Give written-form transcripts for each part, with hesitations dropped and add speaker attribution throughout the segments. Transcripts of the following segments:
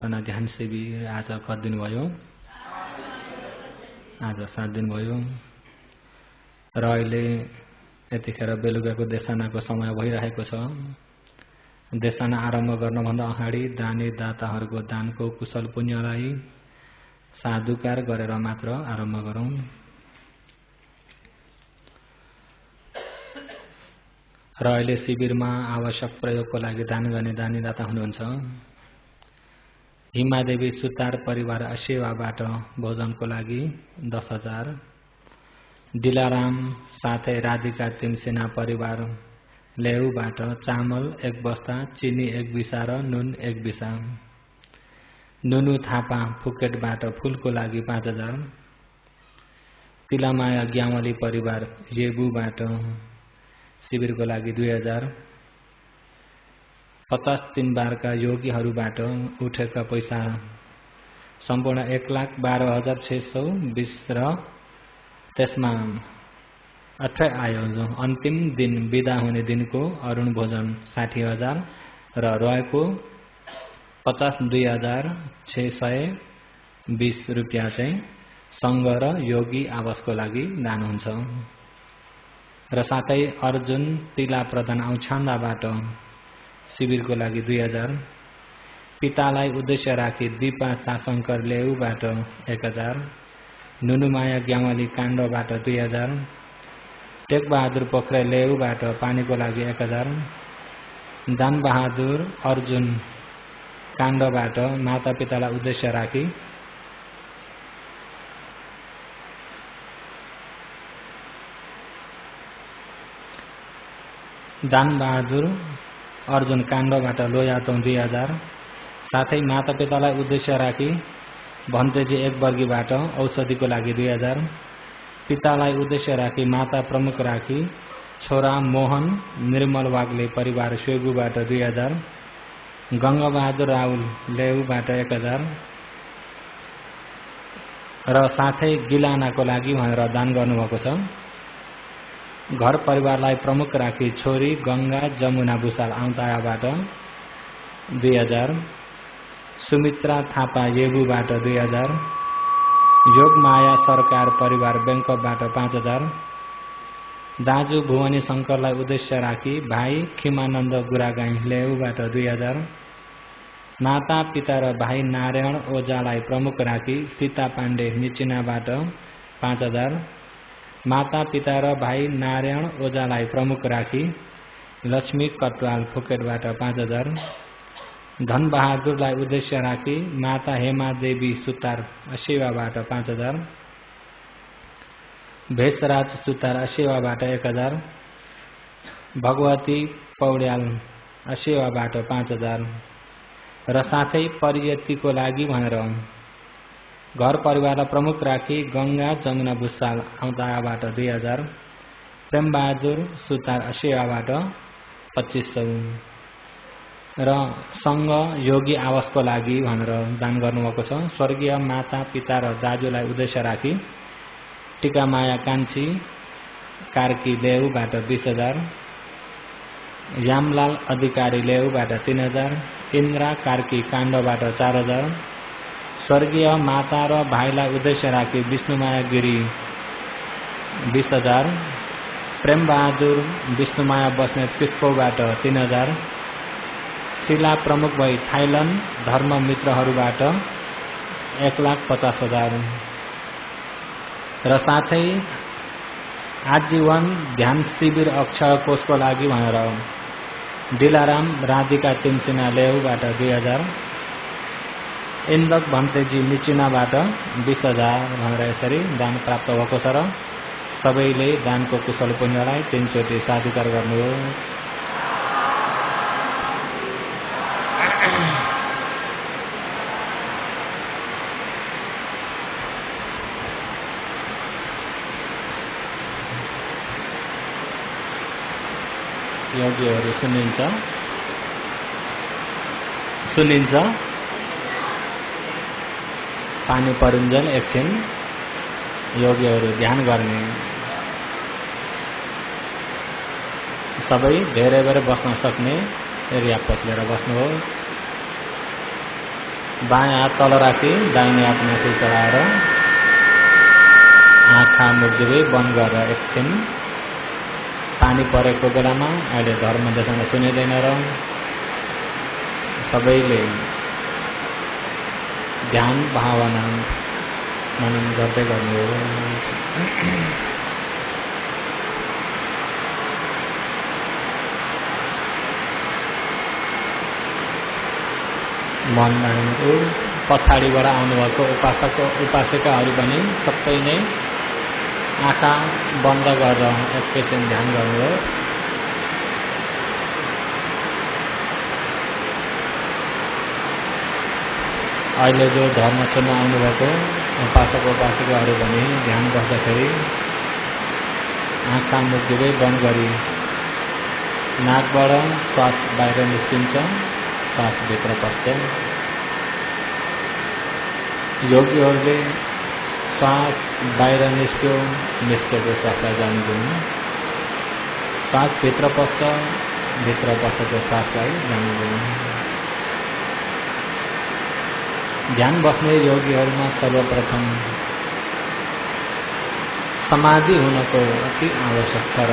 Speaker 1: ध्यान शिविर आज कति दिन भयो? आज 7 दिन भयो र अहिले यतिखेर बेलुकाको देशनाको समय भइरहेको छ। देशना आरम्भ गर्नुभन्दा अगाडि दानी दाताहरूको दानको कुशल पुण्यलाई साधुकार गरेर मात्र आरम्भ गरौं। र अहिले शिविरमा आवश्यक प्रयोगको लागि दान गर्ने दानी दाता हुनुहुन्छ। हिमादेवी सुतार परिवार सेवाबाट भोजनको लागि 10,000, दिलाराम साथै राधिका तिमसेना परिवार लेउबाट चामल 1 बस्ता, चिनी 1 बिसा र नुन 1 बिसा, नुनु थापा फुकेटबाट फूलको लागि 5,000, तिलामाया ग्यामली परिवार येबुबाट शिविरको लागि 2,000, 50 दिनबारका योगीहरूबाट उठेका पैसा सम्पूर्ण 1,12,620 र त्यसमा 18 आयो जो अन्तिम दिन बिदा हुने दिनको अरुण भोजन 60,000 र रहेको 52,620 रुपियाँ चाहिँ संघ र योगी आवासको लागि दान हुन्छ। र साथै अर्जुन तिला प्रधान औछान्दाबाट शिविरको लागि 2,000, पितालाई उद्देश्य राखी दिपा साशंकर लेउबाट 1,000, नुनुमाया ग्यामली काण्डबाट 2,000, टेकबहादुर पोखरे लेउबाट पानीको लागि 1,000, दानबहादुर अर्जुन काण्डबाट माता पितालाई उद्देश्य राखी दानबहादुर अर्जुन काण्डबाट लोयातोङ 2,000, साथै माता पितालाई उद्देश्य राखी भन्तेजी 1 वर्गीबाट औषधिको लागि 2,000, पितालाई उद्देश्य राखी माता प्रमुख राखी छोरा मोहन निर्मल वाग्ले परिवार स्वेगुबाट 2,000, गंगाबहादुर राहुल लेउबाट 1,000 र साथै गिलानाको लागि भनेर दान गर्नुभएको छ। घर परिवारलाई प्रमुख राखी छोरी गंगा जमुना भूषाल आउँतायाबाट 2,000, सुमित्रा थापा येबुबाट 2,000, योगमाया सरकार परिवार बैंकबाट 5,000, दाजु भुवनी शंकरलाई उद्देश्य राखी भाइ खिमानन्द गुरागाई लेउबाट 2,000, माता पिता र भाइ नारायण ओझालाई प्रमुख राखी सीता पाण्डे मिचिनाबाट 5,000, माता पिता र भाइ नारायण ओझालाई प्रमुख राखी लक्ष्मी कटवाल फुकेटबाट 5,000, धनबहादुरलाई उद्देश्य राखी माता हेमा देवी सुतार सेवाबाट 5,000, भेषराज सुतार सेवाबाट 1,000, भगवती पौड्याल सेवाबाट 5,000 र साथै परियतिको लागि भनेर घर परिवारलाई प्रमुख राखी गंगा जमुना भूषाल आउँतायाबाट 2,000, प्रेमबहादुर सुतार सेवाबाट 2,500 र संघ योगी आवासको लागि भनेर दान गर्नुभएको छ। स्वर्गीय माता पिता र दाजुलाई उद्देश्य राखी टिकामाया कान्छी कार्की लेउबाट 20,000, यामलाल अधिकारी लेउबाट 3,000, इन्द्रा कार्की काण्डबाट 4,000, स्वर्गीय माता र भाइलाई उद्देश्य राखी विष्णुमाया गिरी 20,000, प्रेमबहादुर विष्णुमाया बस्नेत किस्कोबाट 3,000, शिला प्रमुख भई थाइल्याण्ड धर्म मित्रहरूबाट 1,50,000 र साथै आजीवन ध्यान शिविर अक्षय कोषको लागि भनेर दिलाराम राधिका तिमसिना लेउबाट 2,000, इन्दक भन्तेजी मिचिनाबाट 20,000 भनेर यसरी दान प्राप्त भएको छ। र सबैले दानको कुशल पुण्यलाई 3 चोटि साधुकार गर्नु। योगीहरू सुनिन्छ पानी परुन्जेल एकछिन योगीहरू ध्यान गर्ने। सबै धेरै बेर बस्न सक्ने एरिया पछिलेर बस्नु हो। बायाँ हात तल राखी दाहिने हात माथि चढाएर आँखा मुख बन्द गरेर एकछिन पानी परेको बेलामा अहिले धर्म देशमा सुनिँदैन र सबैले ध्यान भावना मनन गर्दै गर्नु हो। मन लाग्नु पछाडिबाट आउनुभएको उपासक उपासिकाहरू पनि सबै नै आँखा बन्द गरेर एकैछिन ध्यान गर्नु। अहिले जो धर्म सुन्न आउनुभएको उपासक उपासिकाहरू पनि ध्यान गर्दाखेरि आँखा मुख दुवै बन्द गरी नाकबाट श्वास बाहिर निस्किन्छ, श्वास भित्र पस्छ। योगीहरूले श्वास बाहिर निस्केको श्वासलाई जानु दिनु, श्वास भित्र पस्छ, भित्र पसेको श्वासलाई जानु दिनु। ध्यान बस्ने योगीहरूमा सर्वप्रथम समाधि हुनको अति आवश्यक छ र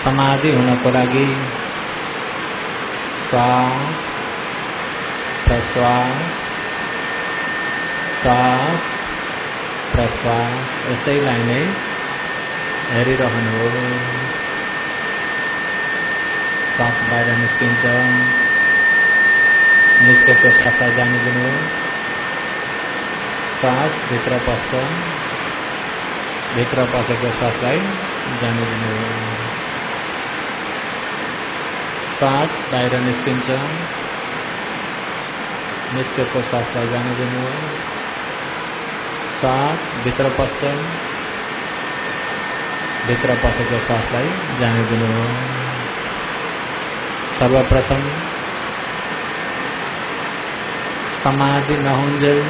Speaker 1: समाधि हुनको लागि श्वास प्रश्वास श्वास प्रश्वास यसैलाई नै हेरिरहनु हो। श्वास बाहिर निस्किन्छ, निस्केको श्वासलाई जानु दिनु, श्वास भित्र पस्छ, भित्र पसेको श्वासलाई जानु दिनु। श्वास बाहिर निस्किन्छ, निस्केको श्वासलाई जानु दिनु, श्वास भित्र पस्छ, भित्र पसेको श्वासलाई जानु दिनु। सर्वप्रथम समाधि नहुन्जेल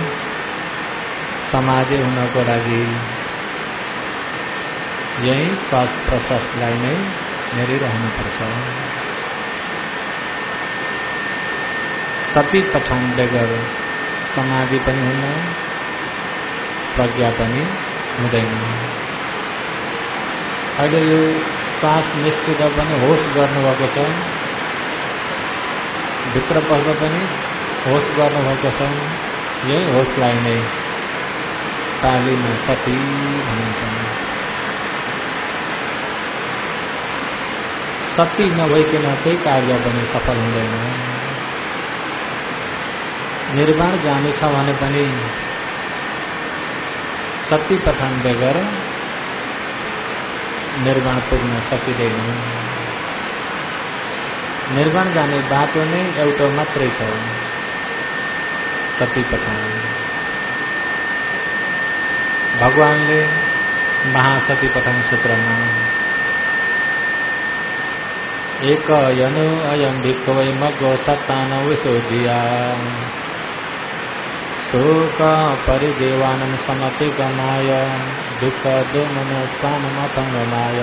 Speaker 1: समाधि हुनको लागि यही श्वास प्रश्वासलाई नै हेरिरहनुपर्छ। सती पठान बेगर समाधि पनि हुन्न, प्रज्ञा पनि हुँदैन। अहिले यो श्वास निस्किँदा पनि होस गर्नुभएको छ, भित्र पस्दा पनि होस गर्नुभएको छ। यही होसलाई नै पालीमा सती भनिन्छ। सती नभइकन केही कार्य पनि सफल हुँदैन। निर्वाण जानु छ भने पनि सती पठान बेगर निर्वाण पुग्न सकिँदैन। निर्वाण जाने बाटो नै एउटा मात्रै छ, सती पठान। भगवानले महासती पठान सूत्रमा एक यनु अयम भिक्खवे मग्गो सत्तान विशोधिया शोक परिदेवानं समति गमाय दुःख दोमन स्थानमथंगमाय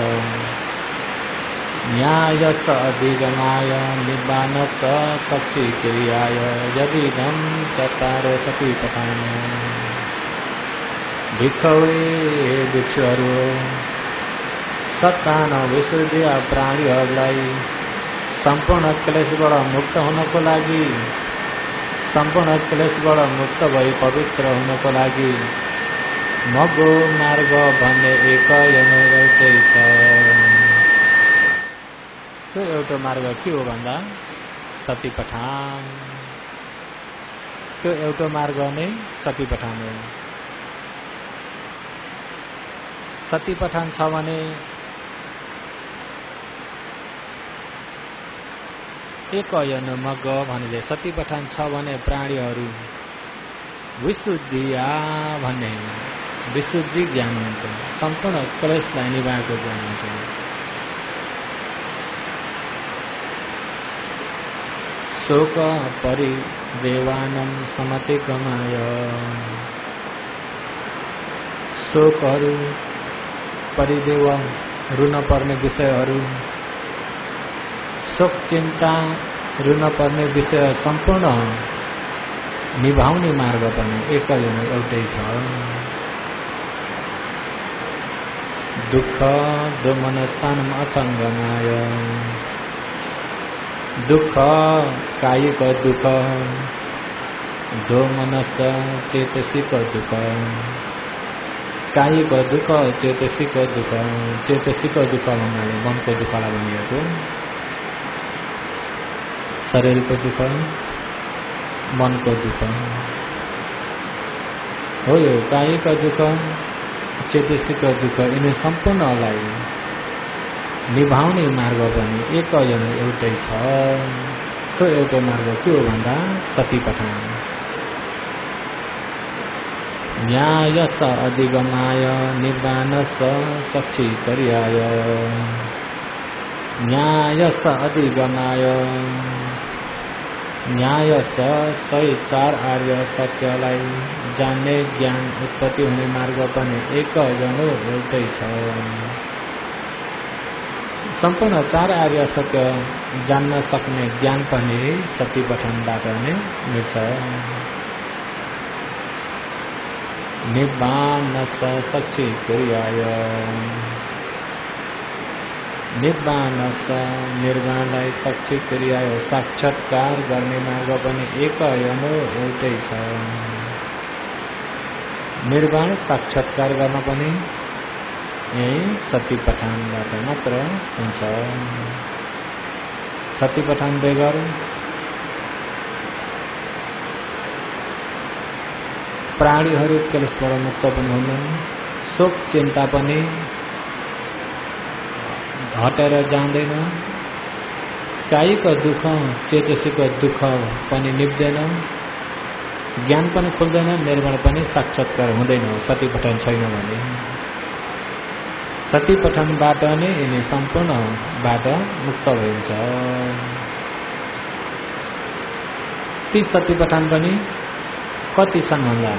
Speaker 1: न्यायस अधिगमाय निबानत सक्षी क्रियाय यदिदं चत्तारो सती पठान। भिक्खवे भिक्षुहरू सत्तान विशुद्धि प्राणीहरूलाई सम्पूर्ण क्लेशबाट मुक्त हुनको लागि, सम्पूर्ण क्लेशबाट मुक्त भई पवित्र हुनको लागि मग्गो मार्ग भन्ने एक एउटै छ। त्यो एउटा मार्ग के हो भन्दा सती पठान। त्यो एउटा मार्ग नै सती पठान हो। सती पठान छ भने एक यन मग भन्ने सती पठान छ भने प्राणीहरू विशुद्धिया भन्ने विशुद्धि ज्ञान हुन्छ, सम्पूर्ण क्लेशलाई निवारको ज्ञान हुन्छ। शोक परिदेवानं समति गमाय शोकहरू परिदेव रुन पर्ने विषयहरू, शोक चिन्ता रुन पर्ने विषय सम्पूर्ण निभाउने मार्ग पनि एकै हो, एउटै छ। दुःख दोमनसानम अथङ्गमाय, दुःख कायिक दुःख, दोमनस चेतसिक दुःख। कायिक दुःख, चेतसिक दुःख। चेतसिक दुःख भन्नाले मनको दुःखलाई भनिएको। शरीरको दुःख, मनको दुःख हो यो कायिक दुःख, चेतसिक दुःख। यिनी सम्पूर्णलाई निभाउने मार्ग पनि एकै हो, एउटै छ। त्यो एउटै मार्ग के हो भन्दा सतीपठान। न्यायस अधिगमाय निर्वाणस सक्षीकर्याय। न्यायस अधिगमाय, न्यायस सही 4 आर्य सत्यलाई जान्ने ज्ञान उत्पत्ति हुने मार्ग पनि एकै हो, एउटै छ। सम्पूर्ण 4 आर्य सत्य जान्न सक्ने ज्ञान पनि सतीपठनबाट नै मिल्छ। निर्वाणस सक्षीकर्याय, निर्वाणस निर्वाणलाई सक्षीकर्याय साक्षात्कार गर्ने मार्ग पनि एकै हो, एउटै छ। निर्वाण साक्षात्कार गर्न पनि यही सतीपठानबाट मात्र हुन्छ। सतीपठान बेगर प्राणीहरू क्लेशबाट मुक्त पनि हुन्छन्। शोक चिन्ता पनि हटेर जाँदैन। कायिक दुःख, चेतसिक दुःख पनि निप्दैन। ज्ञान पनि खुल्दैन, निर्वाण पनि साक्षात्कार हुँदैन सतीपठन छैन भने। सतीपठनबाट नै यिनी सम्पूर्णबाट मुक्त भइन्छ। ती सतीपठन पनि कति छन् भन्दा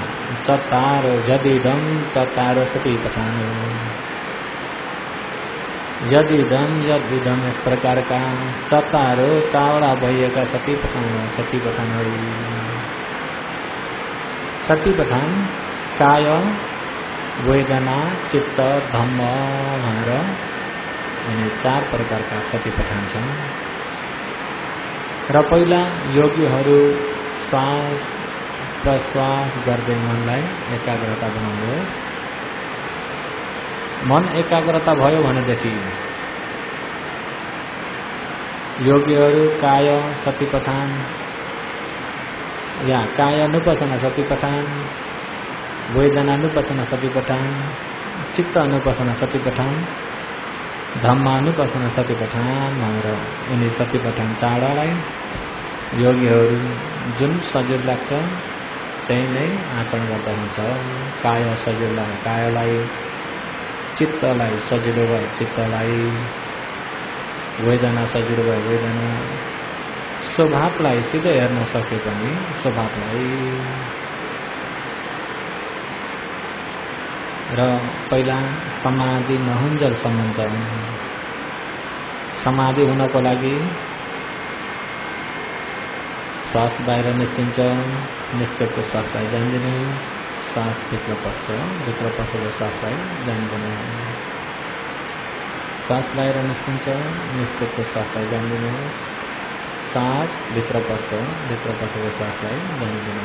Speaker 1: 4 यदिदम 4 सतीपठान। यदिदम यदिदम यस प्रकारका 4 चावडा भइएका सतीपठानहरू। सतीपठान काय, वेदना, चित्त, धम्म भनेर यिनी 4 प्रकारका सतीपठान छन्। र पहिला योगीहरू श्वास प्रश्वास गर्दै मनलाई एकाग्रता बनाउनु। मन एकाग्रता भयो भनेदेखि योगीहरू काय सतीपठान या कायानुपसना सतीपठान, वेदनानुपसना सतीपठान, चित्तानुपसना सतीपठान, धम्मानुपसना सतीपठान भनेर यिनी सतीपठान 4लाई योगीहरू जुन सजिलो लाग्छ त्यही नै आचरण गर्दा हुन्छ। काय सजिलो कायलाई, चित्तलाई सजिलो भए चित्तलाई, वेदना सजिलो भए वेदना, स्वभावलाई सिधै हेर्न सके पनि स्वभावलाई। र पहिला समाधि नहुन्जेलसम्म त समाधि हुनको लागि श्वास बाहिर निस्किन्छ, निस्केको श्वासलाई जान्दैन। श्वास भित्र पस्छ, भित्र पसेको श्वासलाई जान्दैन। श्वास बाहिर निस्किन्छ, निस्केको श्वासलाई जान्दैन। श्वास भित्र पस्छ, भित्र पसेको श्वासलाई जान्दैन।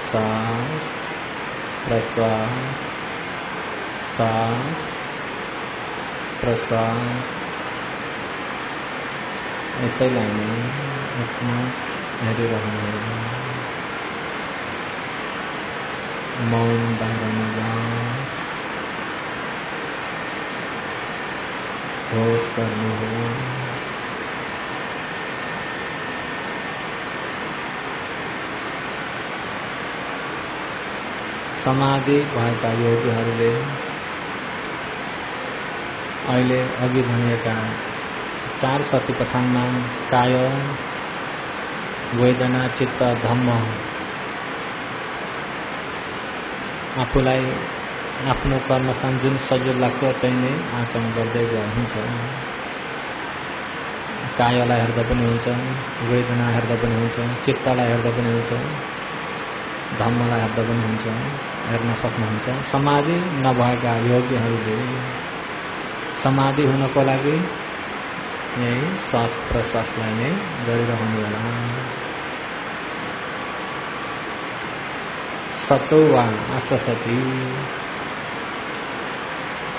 Speaker 1: श्वास प्रश्वास, श्वास प्रश्वास, यसैलाई नै यसमा हेरिरहनु। मौन बाहिर नजाओस्, होश गर्नु हो। समाधि भएका योगीहरूले अहिले अघि भनिएका 4 सतीपठानमा काय, वेदना, चित्त, धम्म आफूलाई आफ्नो कर्मस्थान जुन सजिलो लाग्छ त्यही नै आचरण गर्दै गए हुन्छ। कायलाई हेर्दा पनि हुन्छ, वेदना हेर्दा पनि हुन्छ, चित्तलाई हेर्दा पनि हुन्छ, धम्मलाई हेर्दा पनि हुन्छ, हेर्न सक्नुहुन्छ। समाधि नभएका योगीहरूले समाधि हुनको लागि यही श्वास प्रश्वासलाई नै गरिरहनु होला। सतो वा आससति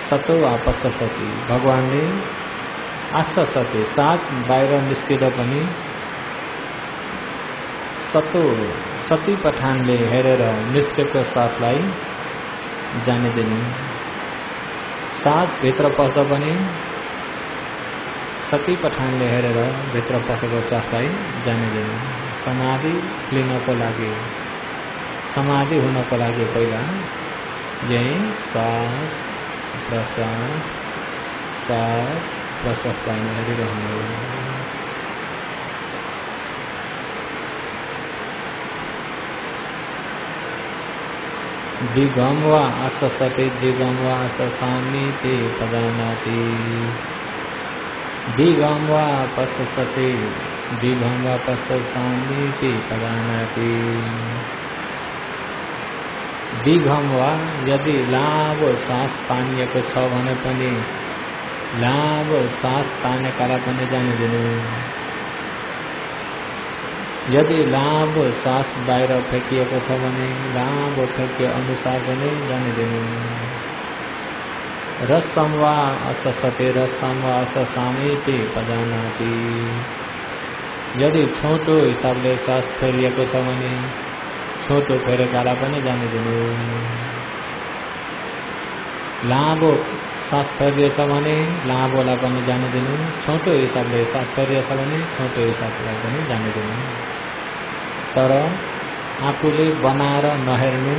Speaker 1: सतो वा पससति, भगवानले आससति सास बाहिर निस्किँदा पनि सतो सती पठानले हेरेर निस्केको सासलाई जाने दिनु। सास भित्र पस्दा पनि सती पठानले हेरेर भित्र पसेको सासलाई जाने दिनु। समाधि लिनको लागि, समाधि हुनको लागि पहिला यही श्वास प्रश्वासलाई हेरिरहनु। दिगम वा आससति दिगम वा आससामीति पदानाति। दिगम वा पससति दिगम वा पससामीति पदानाति। दिगम वा यदि लामो सास तानिएको छ भने पनि लामो सास तानेकालाई पनि जाने दिनु। यदि लामो सास बाहिर फ्याँकिएको छ भने लामो फ्याँकिए अनुसार पनि जाने दिनु। रसम वा अससते रसम वा अससामीति पदानाति। यदि छोटो हिसाबले सास फेरिएको छ भने छोटो फेरेकालाई पनि जाने दिनु। लामो सास फेरिएछ भने लामोलाई पनि जाने दिनु। छोटो हिसाबले सास फेरिएछ भने छोटो हिसाबलाई पनि जाने दिनु। तर आफूले बनाएर नहेर्नु,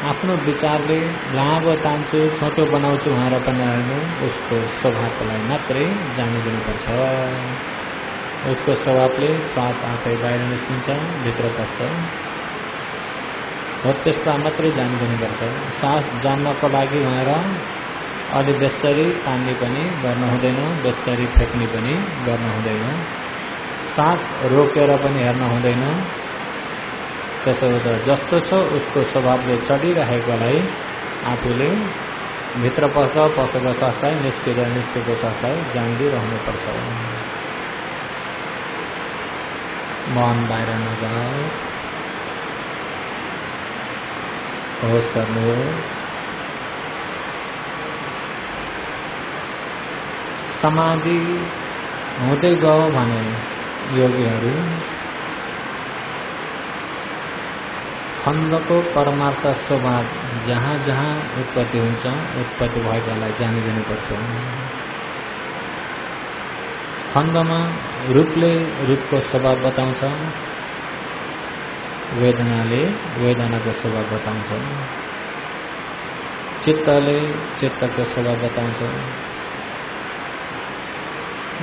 Speaker 1: आफ्नो विचारले लामो तान्छु छोटो बनाउँछु भनेर पनि नहेर्नु, उसको स्वभावलाई मात्रै जाने दिनुपर्छ। उसको स्वभावले सास आफै बाहिर निस्किन्छ, भित्र पस्छ, हो त्यसलाई मात्रै जाने दिनुपर्छ। सास जान्नको लागि भनेर अलि बेसरी तान्ने पनि गर्न हुँदैन, बेसरी फ्याँक्ने पनि गर्न हुँदैन, सास रोकेर पनि हेर्न हुँदैन। त्यसो हुँदा जस्तो छ उसको स्वभावले चढिरहेकोलाई आफूले भित्र पसेको सासलाई निस्केको सासलाई जान्दिरहनुपर्छ। मन बाहिर नजाओस्, होस गर्नु। समाधि हुँदै गयो भने योगीहरू खण्डको परमार्थ स्वभाव जहाँ जहाँ उत्पत्ति हुन्छ उत्पत्ति भएकालाई जानिदिनुपर्छ। खण्डमा रूपले रूपको स्वभाव बताउँछ, वेदनाले वेदनाको स्वभाव बताउँछ, चित्तले चित्तको स्वभाव बताउँछ,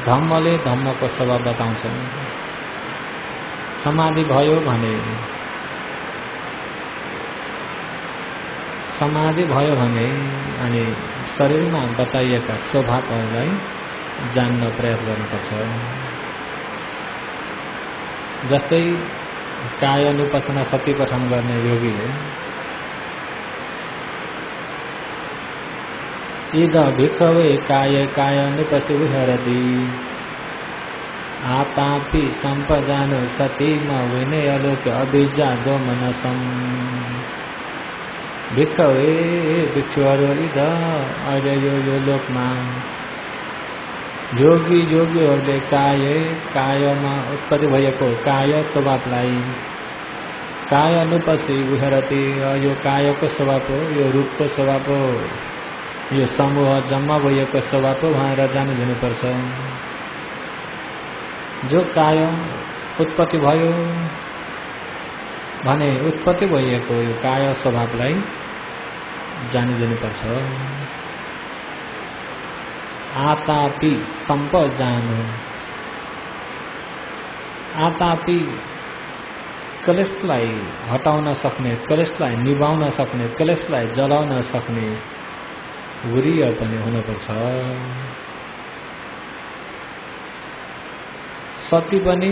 Speaker 1: धम्मले धम्मको स्वभाव बताउँछ। समाधि भयो भने अनि शरीरमा बताइएका स्वभावहरूलाई जान्न प्रयास गर्नुपर्छ। जस्तै कायानुपसना शक्ति पठन गर्ने योगीले इद भिक्खवे काय कायानुपसि विहरति आतापि सम्पजानो सती म विनयलोके अभिजा दोमनसम्। भिक्खवे भिक्षुहरू इद अहिले यो लोकमा योगीहरूले कायमा उत्पत्ति भएको काय स्वभावलाई काय अनुपसि विहरति, यो कायको स्वभाव हो, यो रूपको स्वभाव हो, यो समूह जम्मा भएको स्वभाव हो भनेर जान दिनुपर्छ। जो काय उत्पत्ति भयो भने उत्पत्ति भएको यो काय स्वभावलाई जानिदिनुपर्छ। आतापि सम्पजानु, आतापि कलेशलाई हटाउन सक्ने, कलेशलाई निभाउन सक्ने, कलेशलाई जलाउन सक्ने वीर्य पनि हुनुपर्छ। सती पनि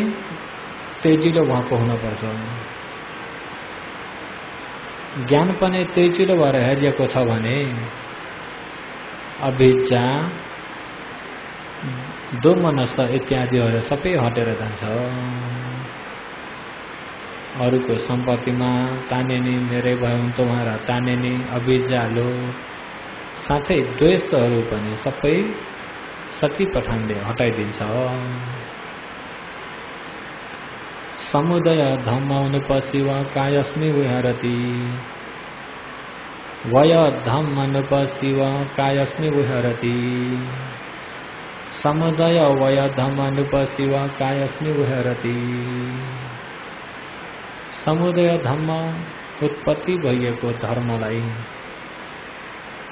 Speaker 1: तेजिलो भएको हुनुपर्छ। ज्ञान पनि तेजिलो भएर हेरिएको छ भने अभिज्ञा, दोमनस इत्यादिहरू सबै हटेर जान्छ। अरूको सम्पत्तिमा तानेनी, मेरै भयो भने तुम्हारा तानेनी, अभिज्ञालो साथै द्वेषहरू पनि सबै सती पठानले हटाइदिन्छ। समुदय धम्मानुपशिव कायस्मि विहरति, वय धम्मानुपशिव कायस्मि विहरति, समुदय वय धम्मानुपशिव कायस्मि विहरति। समुदय धम्म उत्पत्ति भइएको धर्मलाई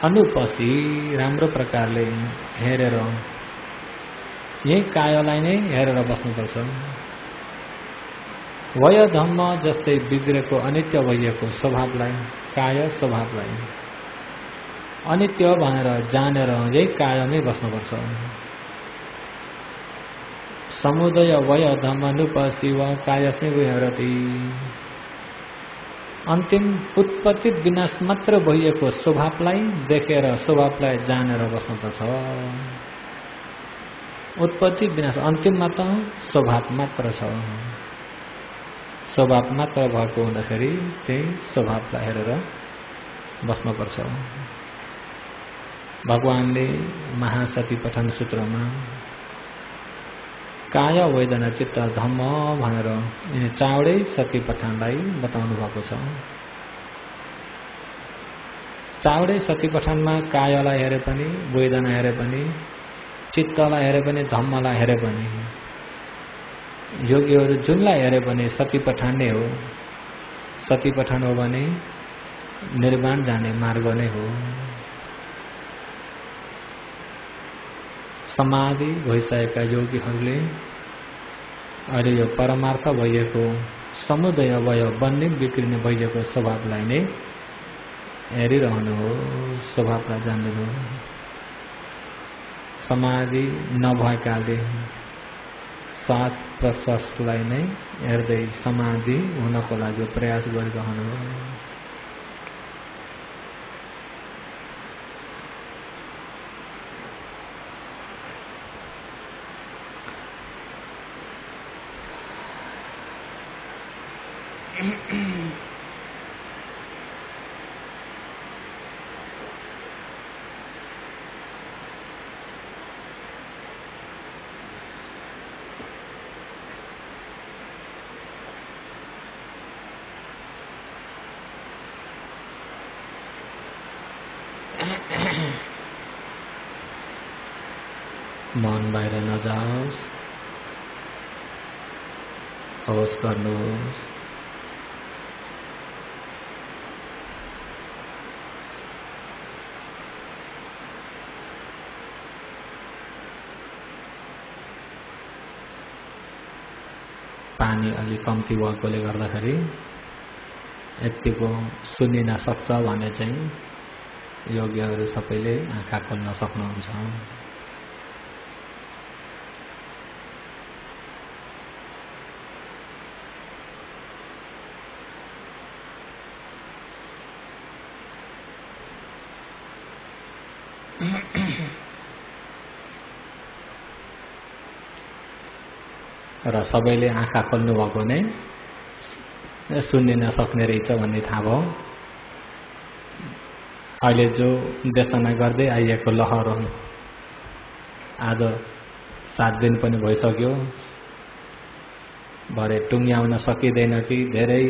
Speaker 1: अनुपसी राम्रो प्रकारले हेरेर यही कायलाई नै हेरेर बस्नुपर्छ। वय धम्म जस्तै बिग्रेको अनित्य भइएको स्वभावलाई, काय स्वभावलाई अनित्य भनेर जानेर यही कायमै बस्नुपर्छ। समुदय वय धम्मानुपशिव कायस्मि विहरति। अन्तिम उत्पत्ति विनाश मात्र भइएको स्वभावलाई देखेर स्वभावलाई जानेर बस्नुपर्छ। उत्पत्ति विनाश अन्तिममा त स्वभाव मात्र छ। स्वभाव मात्र भएको हुँदाखेरि त्यही स्वभावलाई हेरेर बस्नुपर्छ। भगवानले महासती पठन सूत्रमा काय वेदना चित्त धम्म भनेर यिनी चाँडै सती पठानलाई बताउनु भएको छ। चाँडै सती पठानमा कायलाई हेरे पनि, वेदना हेरे पनि, चित्तलाई हेरे पनि, धम्मलाई हेरे पनि, योगीहरू जुनलाई हेरे पनि सती पठान नै हो। सती पठान हो भने निर्वाण जाने मार्ग नै हो। समाधि भइसकेका योगीहरूले अहिले यो परमार्थ भइएको समुदय वय बन्ने बिग्रिने भइएको स्वभावलाई नै हेरिरहनु हो, स्वभावलाई जान्नु हो। समाधि नभएकाले श्वास प्रश्वासलाई नै हेर्दै समाधि हुनको लागि प्रयास गरिरहनु हो। मन बाहिर नजाओस्, होस गर्नुहोस्। पानी अलि कम्ती भएकोले गर्दाखेरि यतिको सुनिन सक्छ भने चाहिँ योगीहरू सबैले आँखा खोल्न सक्नुहुन्छ। र सबैले आँखा खोल्नु भएको नै सुन्ने नसक्ने रहेछ भन्ने थाहा भयो। अहिले जो देशना गर्दै आइएको लहर आज 7 दिन पनि भइसक्यो। भरे टुङ्ग्याउन सकिँदैन कि धेरै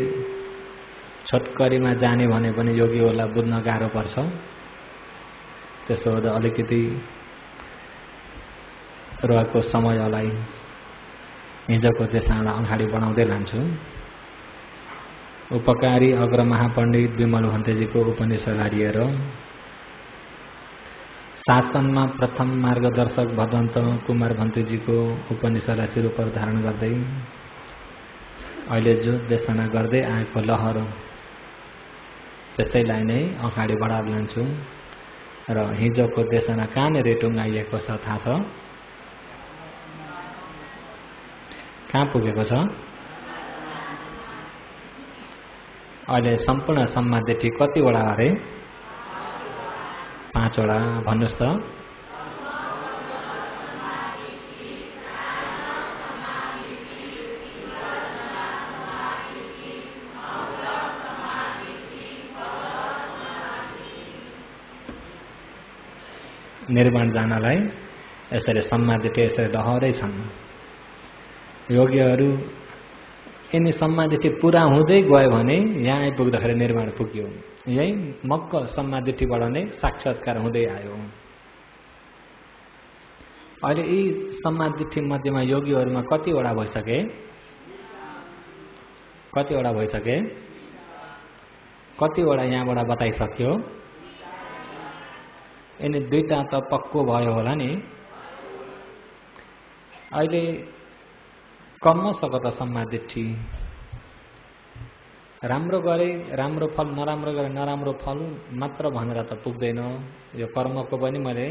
Speaker 1: छोटकरीमा जाने भने पनि योगीहरूलाई बुझ्न गाह्रो पर्छ। त्यसो हुँदा अलिकति रहेको समयलाई हिजोको देशनालाई अगाडि बढाउँदै लान्छु। उपकारी अग्र महापण्डित विमल भन्तेजीको उपनिषदलाई लिएर शासनमा प्रथम मार्गदर्शक भदन्त कुमार भन्तेजीको उपनिषदलाई शिरोपर धारण गर्दै अहिले जो देशना गर्दै आएको लहर त्यसैलाई नै अगाडि बढाएर लान्छु। र हिजोको देशना कहाँनिर टुङ्गाइएको छ थाहा छ? कहाँ पुगेको छ? अहिले सम्पूर्ण सम्मादिठी कतिवटा अरे? 5 वटा। भन्नुहोस् त। निर्वाण जानलाई यसरी सम्मादिठी यसरी डहरै छन्। योगीहरू यिनी सम्मादिठी पूरा हुँदै गयो भने यहाँ आइपुग्दाखेरि निर्वाण पुग्यो। यही मक्क सम्मादिठीबाट नै साक्षात्कार हुँदै आयो। अहिले यी सम्मादिठी मध्येमा योगीहरूमा कतिवटा भइसके? कतिवटा भइसके? कतिवटा यहाँबाट बताइसक्यो? यिनी 2टा त पक्को भयो होला नि। अहिले कर्मसगत सम्मादिठी राम्रो गरे राम्रो फल, नराम्रो गरे नराम्रो फल मात्र भनेर त पुग्दैन। यो कर्मको पनि मैले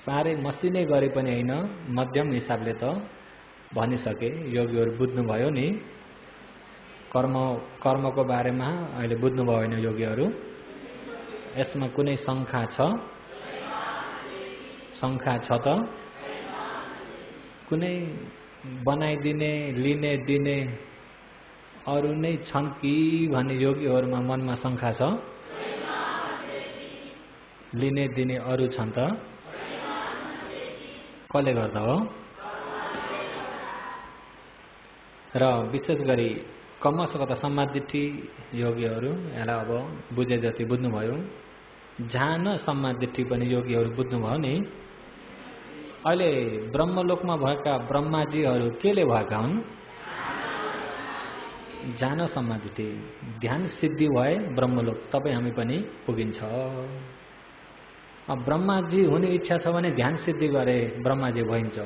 Speaker 1: साह्रै मसिनै गरे पनि होइन, मध्यम हिसाबले त भनिसके। योगीहरू बुझ्नुभयो नि कर्मको बारेमा। अहिले बुझ्नुभयो होइन योगीहरू? यसमा कुनै शङ्का छ? शङ्का छ त? कुनै बनाइदिने लिने दिने अरू नै छन् कि भन्ने योगीहरूमा मनमा शङ्का छ? लिने दिने अरू छन् त? कसले गर्दा हो? र विशेष गरी कर्मसगत सम्मादिठी योगीहरू यसलाई अब बुझे जति बुझ्नुभयो। झान सम्मादिठी पनि योगीहरू बुझ्नुभयो नि। अहिले ब्रह्मलोकमा भएका ब्रह्माजीहरू केले भएका हुन्? जान समाधिठी। ध्यान सिद्धि भए ब्रह्मलोक तपाईँ हामी पनि पुगिन्छ। अब ब्रह्माजी हुने इच्छा छ भने ध्यान सिद्धि गरे ब्रह्माजी भइन्छ।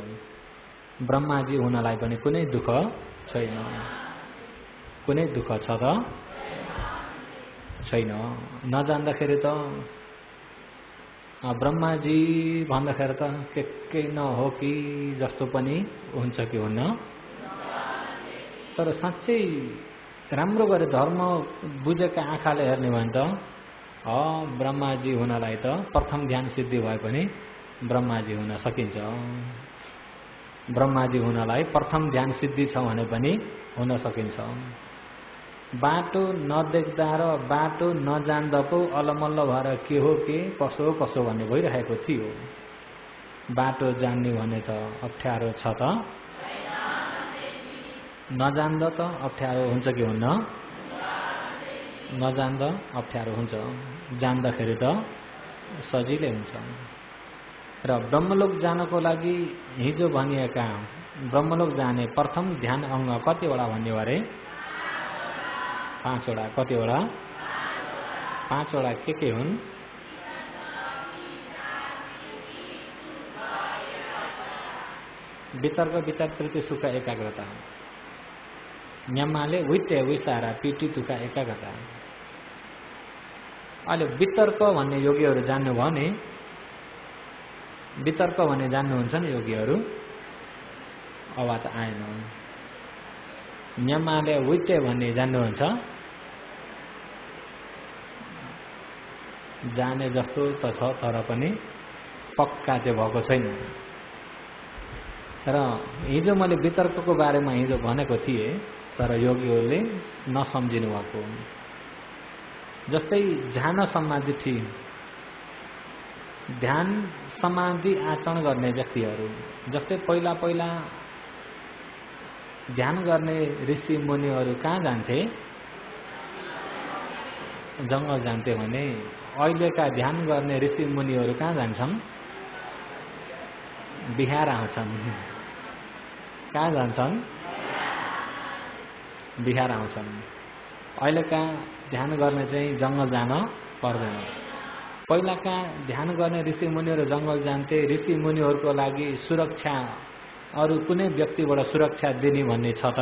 Speaker 1: ब्रह्माजी हुनलाई पनि कुनै दुःख छैन। कुनै दुःख छ त? छैन। नजान्दाखेरि त ब्रह्माजी भन्दाखेरि त के नहो कि जस्तो पनि हुन्छ कि हुन्न। तर साँच्चै राम्रो गरे धर्म बुझेका आँखाले हेर्ने भने त ब्रह्माजी हुनलाई त प्रथम ध्यान सिद्धि भए पनि ब्रह्माजी हुन सकिन्छ। ब्रह्माजी हुनलाई प्रथम ध्यान सिद्धि छ भने पनि हुन सकिन्छ। बाटो नदेख्दा र बाटो नजान्दा पो अलमल्ल भएर के हो के कसो कसो भन्ने भइरहेको थियो। बाटो जान्ने भने त अप्ठ्यारो छ त? नजान्दा त अप्ठ्यारो हुन्छ कि हुन्न? नजान्दा अप्ठ्यारो हुन्छ, जान्दाखेरि त सजिलै हुन्छ। र ब्रह्मलोक जानको लागि हिजो भनिएका ब्रह्मलोक जाने प्रथम ध्यान अङ्ग कतिवटा भन्ने अरे? 5 वटा। कतिवटा? 5 वटा के हुन्? वितर्क विचार प्रीति सुख एकाग्रता। न्यामाले विट्टे विसारा पिटी तुका एकाग्रता। अहिले वितर्क भन्ने योगीहरू जान्नुभयो नि? वितर्क भन्ने जान्नुहुन्छ नि योगीहरू? आवाज आएन। न्यामाले विट्टे भन्ने जान्नुहुन्छ? जाने जस्तो त छ तर पनि पक्का चाहिँ भएको छैन। र हिजो मैले वितर्कको बारेमा हिजो भनेको थिएँ तर योगीहरूले नसम्झिनु भएको। जस्तै ध्यान समाधि ध्यान समाधि आचरण गर्ने व्यक्तिहरू जस्तै पहिला पहिला ध्यान गर्ने ऋषि मुनिहरू कहाँ जान्थे? जङ्गल जान्थे भने अहिलेका ध्यान गर्ने ऋषि मुनिहरू कहाँ जान्छन्? बिहार आउँछन्। कहाँ जान्छन्? बिहार आउँछन्। अहिलेका ध्यान गर्ने चाहिँ जङ्गल जान पर्दैन। पहिलाका ध्यान गर्ने ऋषि मुनिहरू जङ्गल जान्थे। ऋषि मुनिहरूको लागि सुरक्षा अरू कुनै व्यक्तिबाट सुरक्षा दिने भन्ने छ त?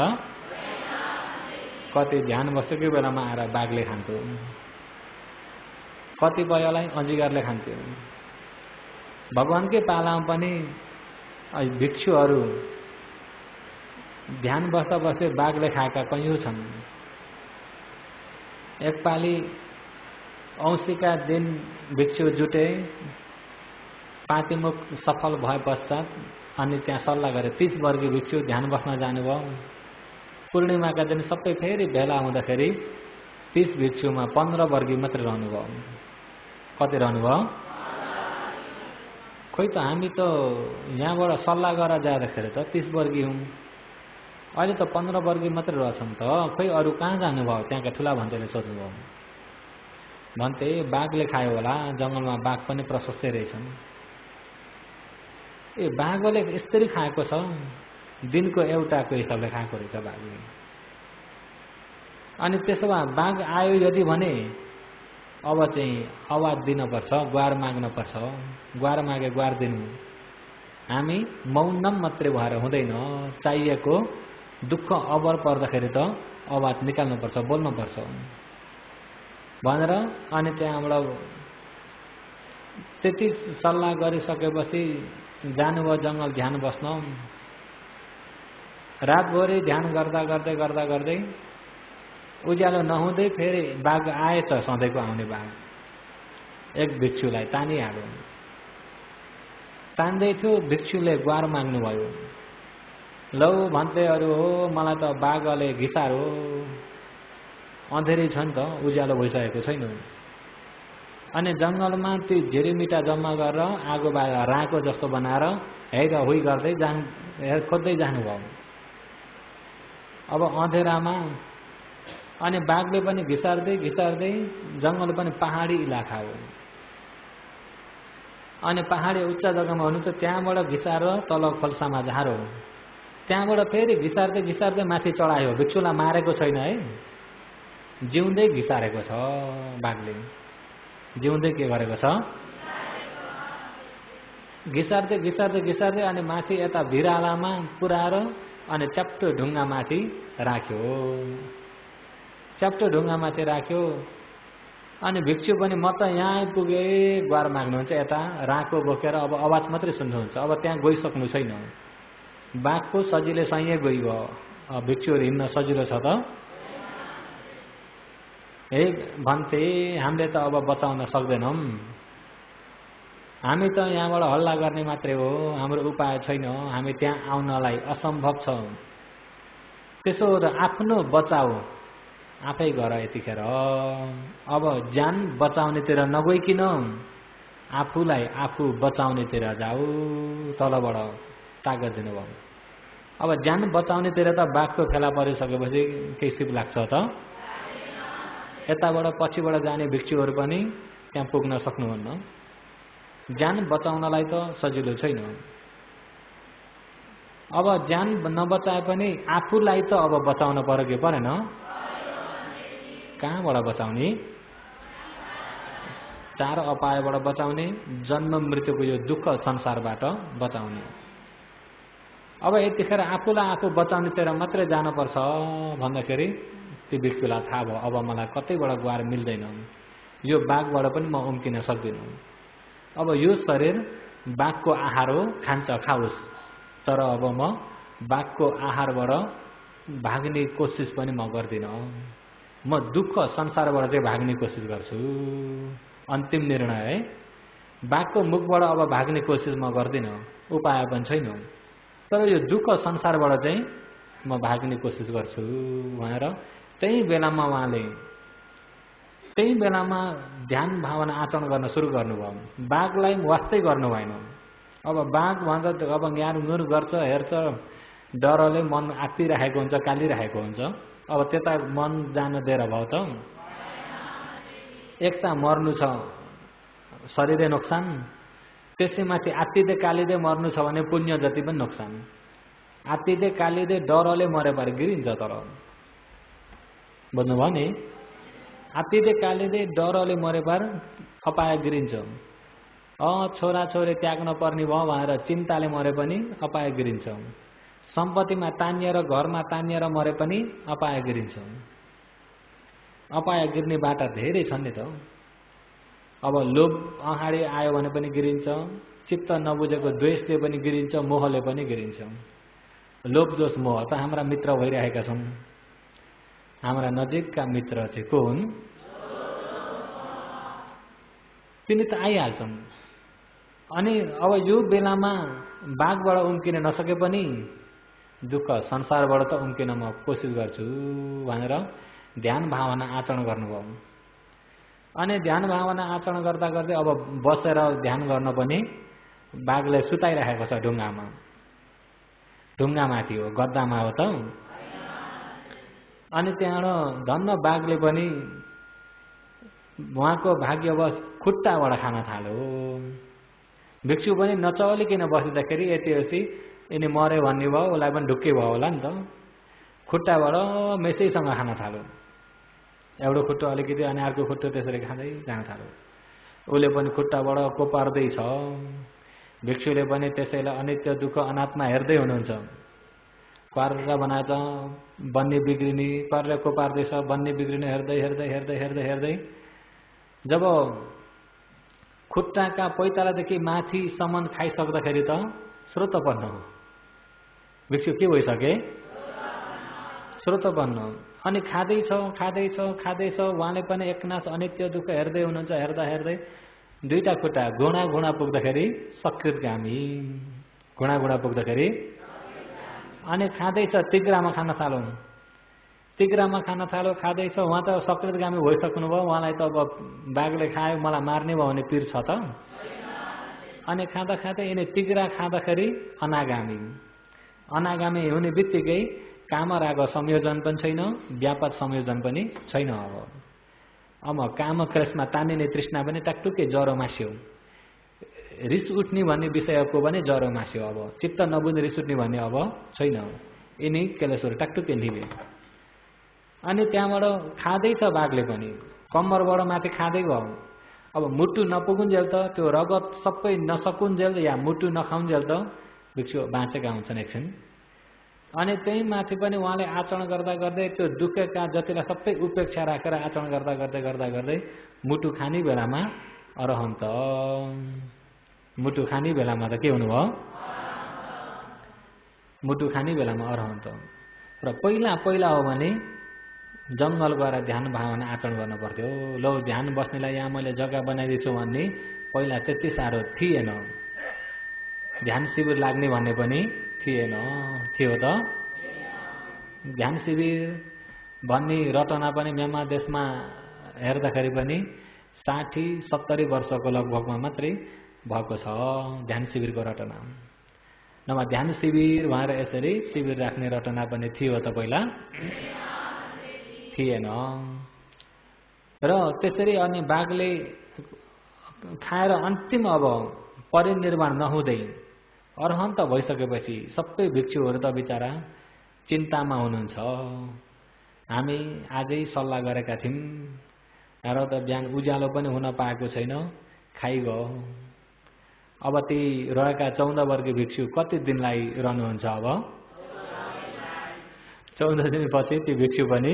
Speaker 1: कति ध्यान बसेकै बेलामा आएर बाघले खान्थ्यो, कतिपयलाई अजिङ्गरले खान्थ्यो। भगवानकै पालामा पनि भिक्षुहरू ध्यान बस्दा बस्दै बाघले खाएका कैयौं छन्। एकपाली औँसीका दिन भिक्षु जुटे, पातिमुख सफल भए पश्चात अनि त्यहाँ सल्लाह गरे 30 वर्गी भिक्षु ध्यान बस्न जानुभयो। पूर्णिमाका दिन सबै फेरि भेला हुँदाखेरि 30 भिक्षुमा 15 वर्गी मात्रै रहनुभयो। कति रहनुभयो? खोइ त हामी त यहाँबाट सल्लाह गरेर जाँदाखेरि त 30 वर्गी हौँ, अहिले त 15 वर्गी मात्रै रहेछन् त, खोइ अरू कहाँ जानुभयो? त्यहाँका ठुला भन्तेले सोध्नुभयो। भन्ते बाघले खायो होला, जङ्गलमा बाघ पनि प्रशस्तै रहेछन्। ए बाघले यसरी खाएको छ, दिनको एउटाको हिसाबले खाएको रहेछ बाघले। अनि त्यसो भए बाघ आयो यदि भने अब चाहिँ आवाज दिनुपर्छ, गुहार माग्नुपर्छ। गुहार मागे गुहार दिनु। हामी मौनम मात्रै भएर हुँदैन, चाहिएको दुःख अबर पर्दाखेरि त आवाज निकाल्नुपर्छ, बोल्नुपर्छ भनेर अनि त्यहाँबाट त्यति सल्लाह गरिसकेपछि जानुभयो जङ्गल ध्यान बस्न। रातभरि ध्यान गर्दा गर्दै गर्दा गर्दै उज्यालो नहुँदै फेरि बाघ आएछ, सधैँको आउने बाघ। एक भिक्षुलाई तानिहाल्यो। तान्दै थियो, भिक्षुले गुहार माग्नुभयो। लौ भन्दै अरू हो, मलाई त बाघले घिसार हो, अँधेरी छ नि त, उज्यालो भइसकेको छैन। अनि जङ्गलमा त्यो झिरिमिटा जम्मा गरेर आगो बालेर राको जस्तो बनाएर हेर हुई गर्दै खोज्दै जानुभयो। अब अँधेरामा अनि बाघले पनि घिसार्दै घिसार्दै, जङ्गल पनि पहाडी इलाका हो, अनि पहाडी उच्च जग्गामा हुनु त त्यहाँबाट घिसारेर तल खोल्सामा झारो, त्यहाँबाट फेरि घिसार्दै घिसार्दै माथि चढायो। भिक्षुलाई मारेको छैन है, जिउँदै घिसारेको छ बाघले। जिउँदै के गरेको छ? घिसार्दै घिसार्दै घिसार्दै अनि माथि यता भिरालामा पुर्याएर अनि च्याप्टो ढुङ्गा माथि राख्यो। च्याप्टो ढुङ्गा माथि राख्यो। अनि भिक्षु पनि म त यहाँ आइपुगे गुहार माग्नुहुन्छ, यता राको बोकेर अब आवाज मात्रै सुन्नुहुन्छ। अब त्यहाँ गइसक्नु छैन, बाघको सजिलै सही गइयो। भिक्षुहरू हिँड्न सजिलो छ त? हे भन्थे हामीले त अब बचाउन सक्दैनौँ, हामी त यहाँबाट हल्ला गर्ने मात्रै हो, हाम्रो उपाय छैन, हामी त्यहाँ आउनलाई असम्भव छ। त्यसो हो त आफ्नो बचाऊ आफै गर यतिखेर। अब ज्यान बचाउनेतिर नगइकिन आफूलाई आफू बचाउनेतिर जाऊ। तलबाट तागत दिनुभयो। अब ज्यान बचाउनेतिर त बाघको फेला परिसकेपछि केही सिप लाग्छ त? यताबाट पछिबाट जाने भिक्षुहरू पनि त्यहाँ पुग्न सक्नुहुन्न। ज्यान बचाउनलाई त सजिलो छैन। अब ज्यान नबचाए पनि आफूलाई त अब बचाउन पर्यो कि परेन? कहाँबाट बचाउने? 4 अपायबाट बचाउने, जन्म मृत्युको यो दुःख संसारबाट बचाउने। अब यतिखेर आफूलाई आफू बचाउनेतिर मात्रै जानुपर्छ भन्दाखेरि ती भिक्षुलाई थाहा भयो, अब मलाई कतैबाट गुहार मिल्दैन, यो बाघबाट पनि म उम्किन सक्दिनँ। अब यो शरीर बाघको आहार हो, खान्छ खाओस्, तर अब म बाघको आहारबाट भाग्ने कोसिस पनि म गर्दिनँ। म दुःख संसारबाट चाहिँ भाग्ने कोसिस गर्छु। अन्तिम निर्णय है। बाघको मुखबाट अब भाग्ने कोसिस म गर्दिनँ, उपाय पनि छैन, तर यो दुःख संसारबाट चाहिँ म भाग्ने कोसिस गर्छु भनेर त्यही बेलामा उहाँले त्यही बेलामा ध्यान भावना आचरण गर्न सुरु गर्नुभयो। बाघलाई वास्तै गर्नु भएन। अब बाघ भन्छ अब न्यारुमुर गर्छ, हेर्छ, डरले मन आत्तिराखेको हुन्छ, कालिराखेको हुन्छ। अब त्यता मन जान दिएर भयो त? एक त मर्नु छ, शरीरै नोक्सान, त्यसैमाथि आत्तिँदै कालिँदै मर्नु छ भने पुण्य जति पनि नोक्सान। आत्तिँदै कालिँदै डरले मरे भएर गिरिन्छ। तर बुझ्नुभयो नि? आत्तिँदै कालिँदै डरले मरे भएर अपाय गिरिन्छ। छोरा छोरी त्याग्न पर्ने भयो भनेर चिन्ताले मरे पनि अपाय गिरिन्छ। सम्पत्तिमा तानिएर, घरमा तानिएर मरे पनि अपाय गिरिन्छ। अपाय गिर्ने बाटा धेरै छन् नि त। अब लोभ अगाडि आयो भने पनि गिरिन्छ, चित्त नबुझेको द्वेषले पनि गिरिन्छ, मोहले पनि गिरिन्छ। लोभ दोष मोह त हाम्रा मित्र भइरहेका छन्। हाम्रा नजिकका मित्र चाहिँ को हुन्? तिनी त आइहाल्छन्। अनि अब यो बेलामा बाघबाट उम्किन नसके पनि दुःख संसारबाट त उम्किन म कोसिस गर्छु भनेर ध्यान भावना आचरण गर्नुभयो। अनि ध्यान भावना आचरण गर्दा गर्दै अब बसेर ध्यान गर्न पनि बाघले सुताइराखेको छ ढुङ्गामा। ढुङ्गामाथि हो, गद्दामा हो त। अनि त्यहाँबाट धन्न बाघले पनि उहाँको भाग्यवश खुट्टाबाट खान थाल्यो। भिक्षु पनि नचलिकन बसिँदाखेरि यतिपछि यिनी मरे भन्ने भयो, उसलाई पनि ढुक्कै भयो होला नि त। खुट्टाबाट मेसैसँग खान थाल्यो। एउटा खुट्टो अलिकति अनि अर्को खुट्टो त्यसरी खाँदै जान थाल्यो। उसले पनि खुट्टाबाट कोपार्दैछ। भिक्षुले पनि त्यसैलाई अनित्य दुःख अनात्मा हेर्दै हुनुहुन्छ। क्वारेर बनाएछ बन्ने बिग्रिने, क्वारेर कोपार्दैछ बन्ने बिग्रिने हेर्दै हेर्दै हेर्दै हेर्दै हेर्दै जब खुट्टाका पैतालादेखि माथिसम्म खाइसक्दाखेरि त श्रोतपन्न हो। भिक्षु के भइसके? श्रोतपन्न। अनि खाँदैछ खाँदैछ खाँदैछ उहाँले पनि एकनास अनित्य दुःख हेर्दै हुनुहुन्छ। हेर्दा हेर्दै दुईटा खुट्टा घुँडा घुँडा पुग्दाखेरि सकृतगामी, घुँडा घुँडा पुग्दाखेरि अनि खाँदैछ तिग्रामा खान थाल्यो। तिग्रामा खान थाल्यो, खाँदैछ। उहाँ त सकृतगामी भइसक्नु भयो। उहाँलाई त अब बाघले खायो मलाई मार्ने भयो भने पिर छ त। अनि खाँदा खाँदै यिनी तिग्रा खाँदाखेरि अनागामी। अनागामी हुने बित्तिकै काम राग संयोजन पनि छैन, व्यापक संयोजन पनि छैन। अब काम क्रेशमा तानिने तृष्णा पनि टाकटुकै ज्वरो मास्यो। रिस उठ्ने भन्ने विषयको पनि ज्वरो मास्यो। अब चित्त नबुझ्ने रिस उठ्ने भन्ने अब छैन। यिनी केलेश्वर टाकटुकै निभे। अनि त्यहाँबाट खाँदैछ बाघले पनि, कम्मरबाट माथि खाँदै गयो। अब मुटु नपुगुन्जेल त त्यो रगत सबै नसकुन्जेल या मुटु नखाउन्जेल त भिक्षु बाँचेका हुन्छन् एकछिन। अनि त्यही माथि पनि उहाँले आचरण गर्दा गर्दै त्यो दुःखका जतिलाई सबै उपेक्षा राखेर आचरण गर्दा गर्दै गर्दा गर्दै मुटु खाने बेलामा अरहन्त। मुटु खाने बेलामा त के हुनुभयो? मुटु खाने बेलामा अरहन्त। र पहिला पहिला हो भने जङ्गल गएर ध्यान भावना आचरण गर्नु पर्थ्यो। लो ध्यान बस्नेलाई यहाँ मैले जग्गा बनाइदिन्छु भन्ने पहिला त्यति साह्रो थिएन। ध्यान शिविर लाग्ने भन्ने पनि थिएन। थियो त? ध्यान शिविर भन्ने रटना पनि म्यानमार देशमा हेर्दाखेरि पनि 60-70 वर्षको लगभगमा मात्रै भएको छ ध्यान शिविरको रटना। नभए ध्यान शिविर भनेर यसरी शिविर राख्ने रटना पनि थियो त पहिला? थिएन। र त्यसरी अनि बाघले खाएर अन्तिम अब परिनिर्वाण नहुँदै अरहन्त भइसकेपछि सबै भिक्षुहरू त बिचारा चिन्तामा हुनुहुन्छ। हामी आजै सल्लाह गरेका थियौँ र त बिहान उज्यालो पनि हुन पाएको छैन, खाइगयो। अब ती रहेका 14 वर्गीय भिक्षु कति दिनलाई रहनुहुन्छ? अब 14 दिनपछि ती भिक्षु पनि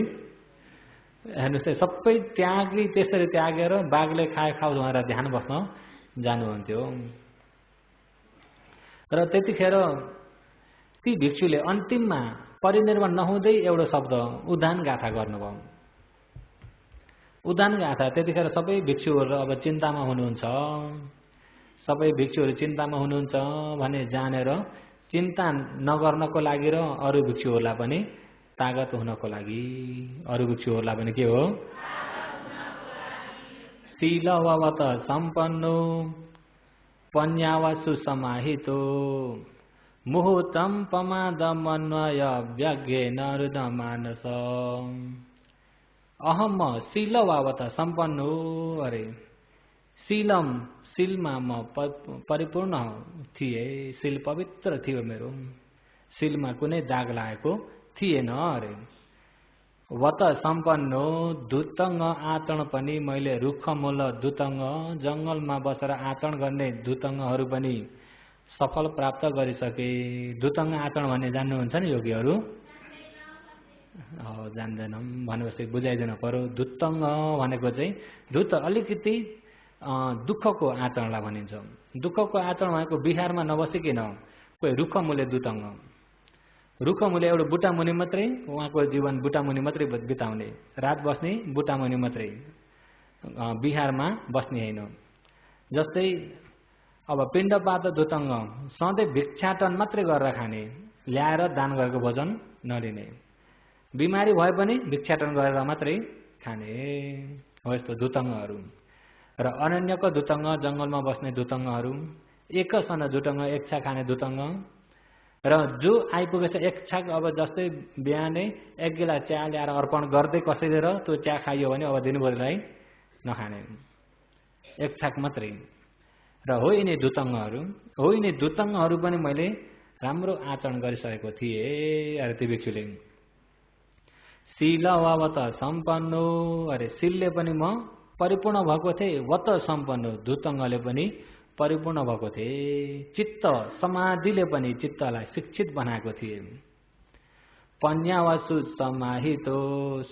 Speaker 1: हेर्नुहोस् सबै त्यागी त्यसरी त्यागेर बाघले खाए खाऊ भनेर ध्यान बस्न जानुहुन्थ्यो। र त्यतिखेर ती भिक्षुले अन्तिममा परिनिर्वाण नहुँदै एउटा शब्द उदान गाथा गर्नुभयो। उदान गाथा त्यतिखेर सबै भिक्षुहरू अब चिन्तामा हुनुहुन्छ। सबै भिक्षुहरू चिन्तामा हुनुहुन्छ भने जानेर चिन्ता नगर्नको लागि र अरू भिक्षुहरूलाई पनि तागत हुनको लागि, अरू भिक्षुहरूलाई पनि के हो? शीलवत सम्पन्नो पन्यावा सुसमाहितो मुहूर्तम पमादमन्वय व्यज्ञेन हृदमानस। अहम शीलवावत सम्पन्नो। अरे शीलम, शीलमा म परिपूर्ण थिए, शील पवित्र थियो मेरो, शीलमा कुनै दाग लागेको थिएन। अरे वत सम्पन्नो धुतङ्ग आचरण पनि मैले रुखमूल धुतङ्ग जङ्गलमा बसेर आचरण गर्ने धुतङ्गहरू पनि सफल प्राप्त गरिसके। धुतङ्ग आचरण भन्ने जान्नुहुन्छ नि योगीहरू? जान्दैनौँ भनेपछि बुझाइदिनु पर्यो। धुतङ्ग भनेको चाहिँ धुत अलिकति दुःखको आचरणलाई भनिन्छ। दुःखको आचरण भनेको बिहारमा नबसिकन कोही रुखमूले धुतङ्ग। रुख मुले एउटा बुट्टा मुनि मात्रै उहाँको जीवन बुट्टा मुनि मात्रै बिताउने, रात बस्ने बुट्टा मुनि मात्रै, बिहारमा बस्ने होइन। जस्तै अब पिण्डपात धुतङ्ग सधैँ भिक्षाटन मात्रै गरेर खाने, ल्याएर दान गरेको भोजन नलिने, बिमारी भए पनि भिक्षाटन गरेर मात्रै खाने हो यस्तो धुतङ्गहरू। र अरण्यको धुतङ्ग, जङ्गलमा बस्ने धुतङ्गहरू, एकसन धुतङ्ग, एक छाक खाने धुतङ्ग। र जो आइपुगेछ एक छाक, अब जस्तै बिहानै एक गिलास चिया ल्याएर अर्पण गर्दै कसैले र त्यो चिया खाइयो भने अब दिनभरिलाई नखाने, एक छाक मात्रै। र हो यिनी धुतङ्गहरू, हो यिनी धुतङ्गहरू पनि मैले राम्रो आचरण गरिसकेको थिएँ अरे ती भिक्षुले। शीलवत सम्पन्नो, अरे शीलले पनि म परिपूर्ण भएको थिएँ, वत सम्पन्न धुतङ्गले पनि परिपूर्ण भएको थिए, चित्त समाधिले पनि चित्तलाई शिक्षित बनाएको थिए। पन्या वा सुसमाहितो,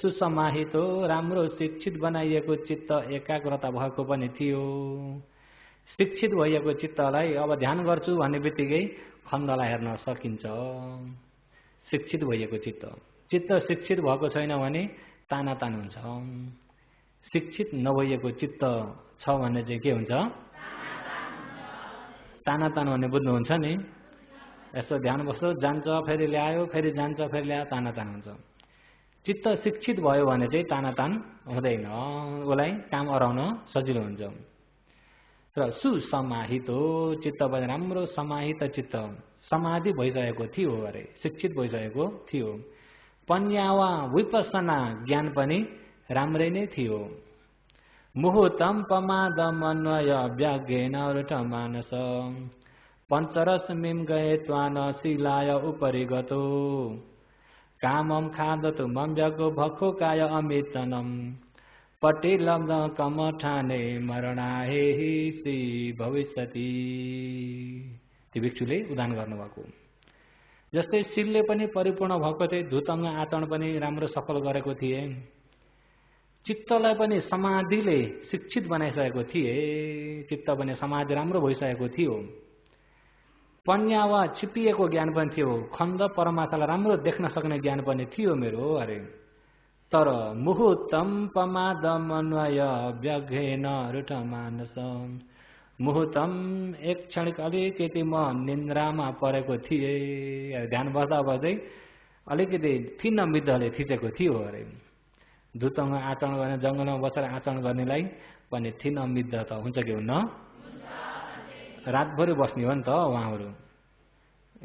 Speaker 1: सुसमाहितो राम्रो शिक्षित बनाइएको चित्त एकाग्रता भएको पनि थियो। शिक्षित भइएको चित्तलाई अब ध्यान गर्छु भन्ने बित्तिकै खण्डलाई हेर्न सकिन्छ। शिक्षित भइएको चित्त, चित्त शिक्षित भएको छैन भने तानातान हुन्छ। शिक्षित नभइएको चित्त छ भने चाहिँ के हुन्छ? तानातान भन्ने बुझ्नुहुन्छ नि? यसो ध्यान बस्यो, जान्छ फेरि ल्यायो, फेरि जान्छ फेरि ल्यायो, तानातान हुन्छ। चित्त शिक्षित भयो भने चाहिँ तानातान हुँदैन, उसलाई काम अराउन सजिलो हुन्छ। र सुसमाहित हो चित्त पनि राम्रो समाहित चित्त, समाधि भइसकेको थियो अरे, शिक्षित भइसकेको थियो। पन्या वा विपस्सना ज्ञान पनि राम्रै नै थियो। मुहुतम पमादमन्वय व्याज्ञेन रुठमानस, पञ्चरश्मिं गहेत्वान शीलाय उपरि गतो, कामं खादतु मम व्यगो भखो काय अमितनम, पटिलब्ध कमठाने मरणाहे श्री भविष्यति। ती भिक्षुले उदान गर्नुभएको। जस्तै शीलले पनि परिपूर्ण भएको थिए, धुतङ्ग आचरण पनि राम्रो सफल गरेको थिए, चित्तलाई पनि समाधिले शिक्षित बनाइसकेको थिए, चित्त पनि समाधि राम्रो भइसकेको थियो। पन्या वा छिपिएको ज्ञान पनि थियो, खण्ड परमात्मालाई राम्रो देख्न सक्ने ज्ञान पनि थियो मेरो अरे। तर मुहुतम पमादमन्वय व्याघ्रेन रुठमानस, मुहुतम एक क्षणिक अलिकति म निन्द्रामा परेको थिएँ। ध्यान बस्दा बस्दै अलिकति थिन मिद्धले थिचेको थियो अरे। धुतङ्ग आचरण गर्ने, जङ्गलमा बसेर आचरण गर्नेलाई पनि थिन मिद्ध त हुन्छ कि हुन्न? रातभरि बस्ने हो नि त उहाँहरू।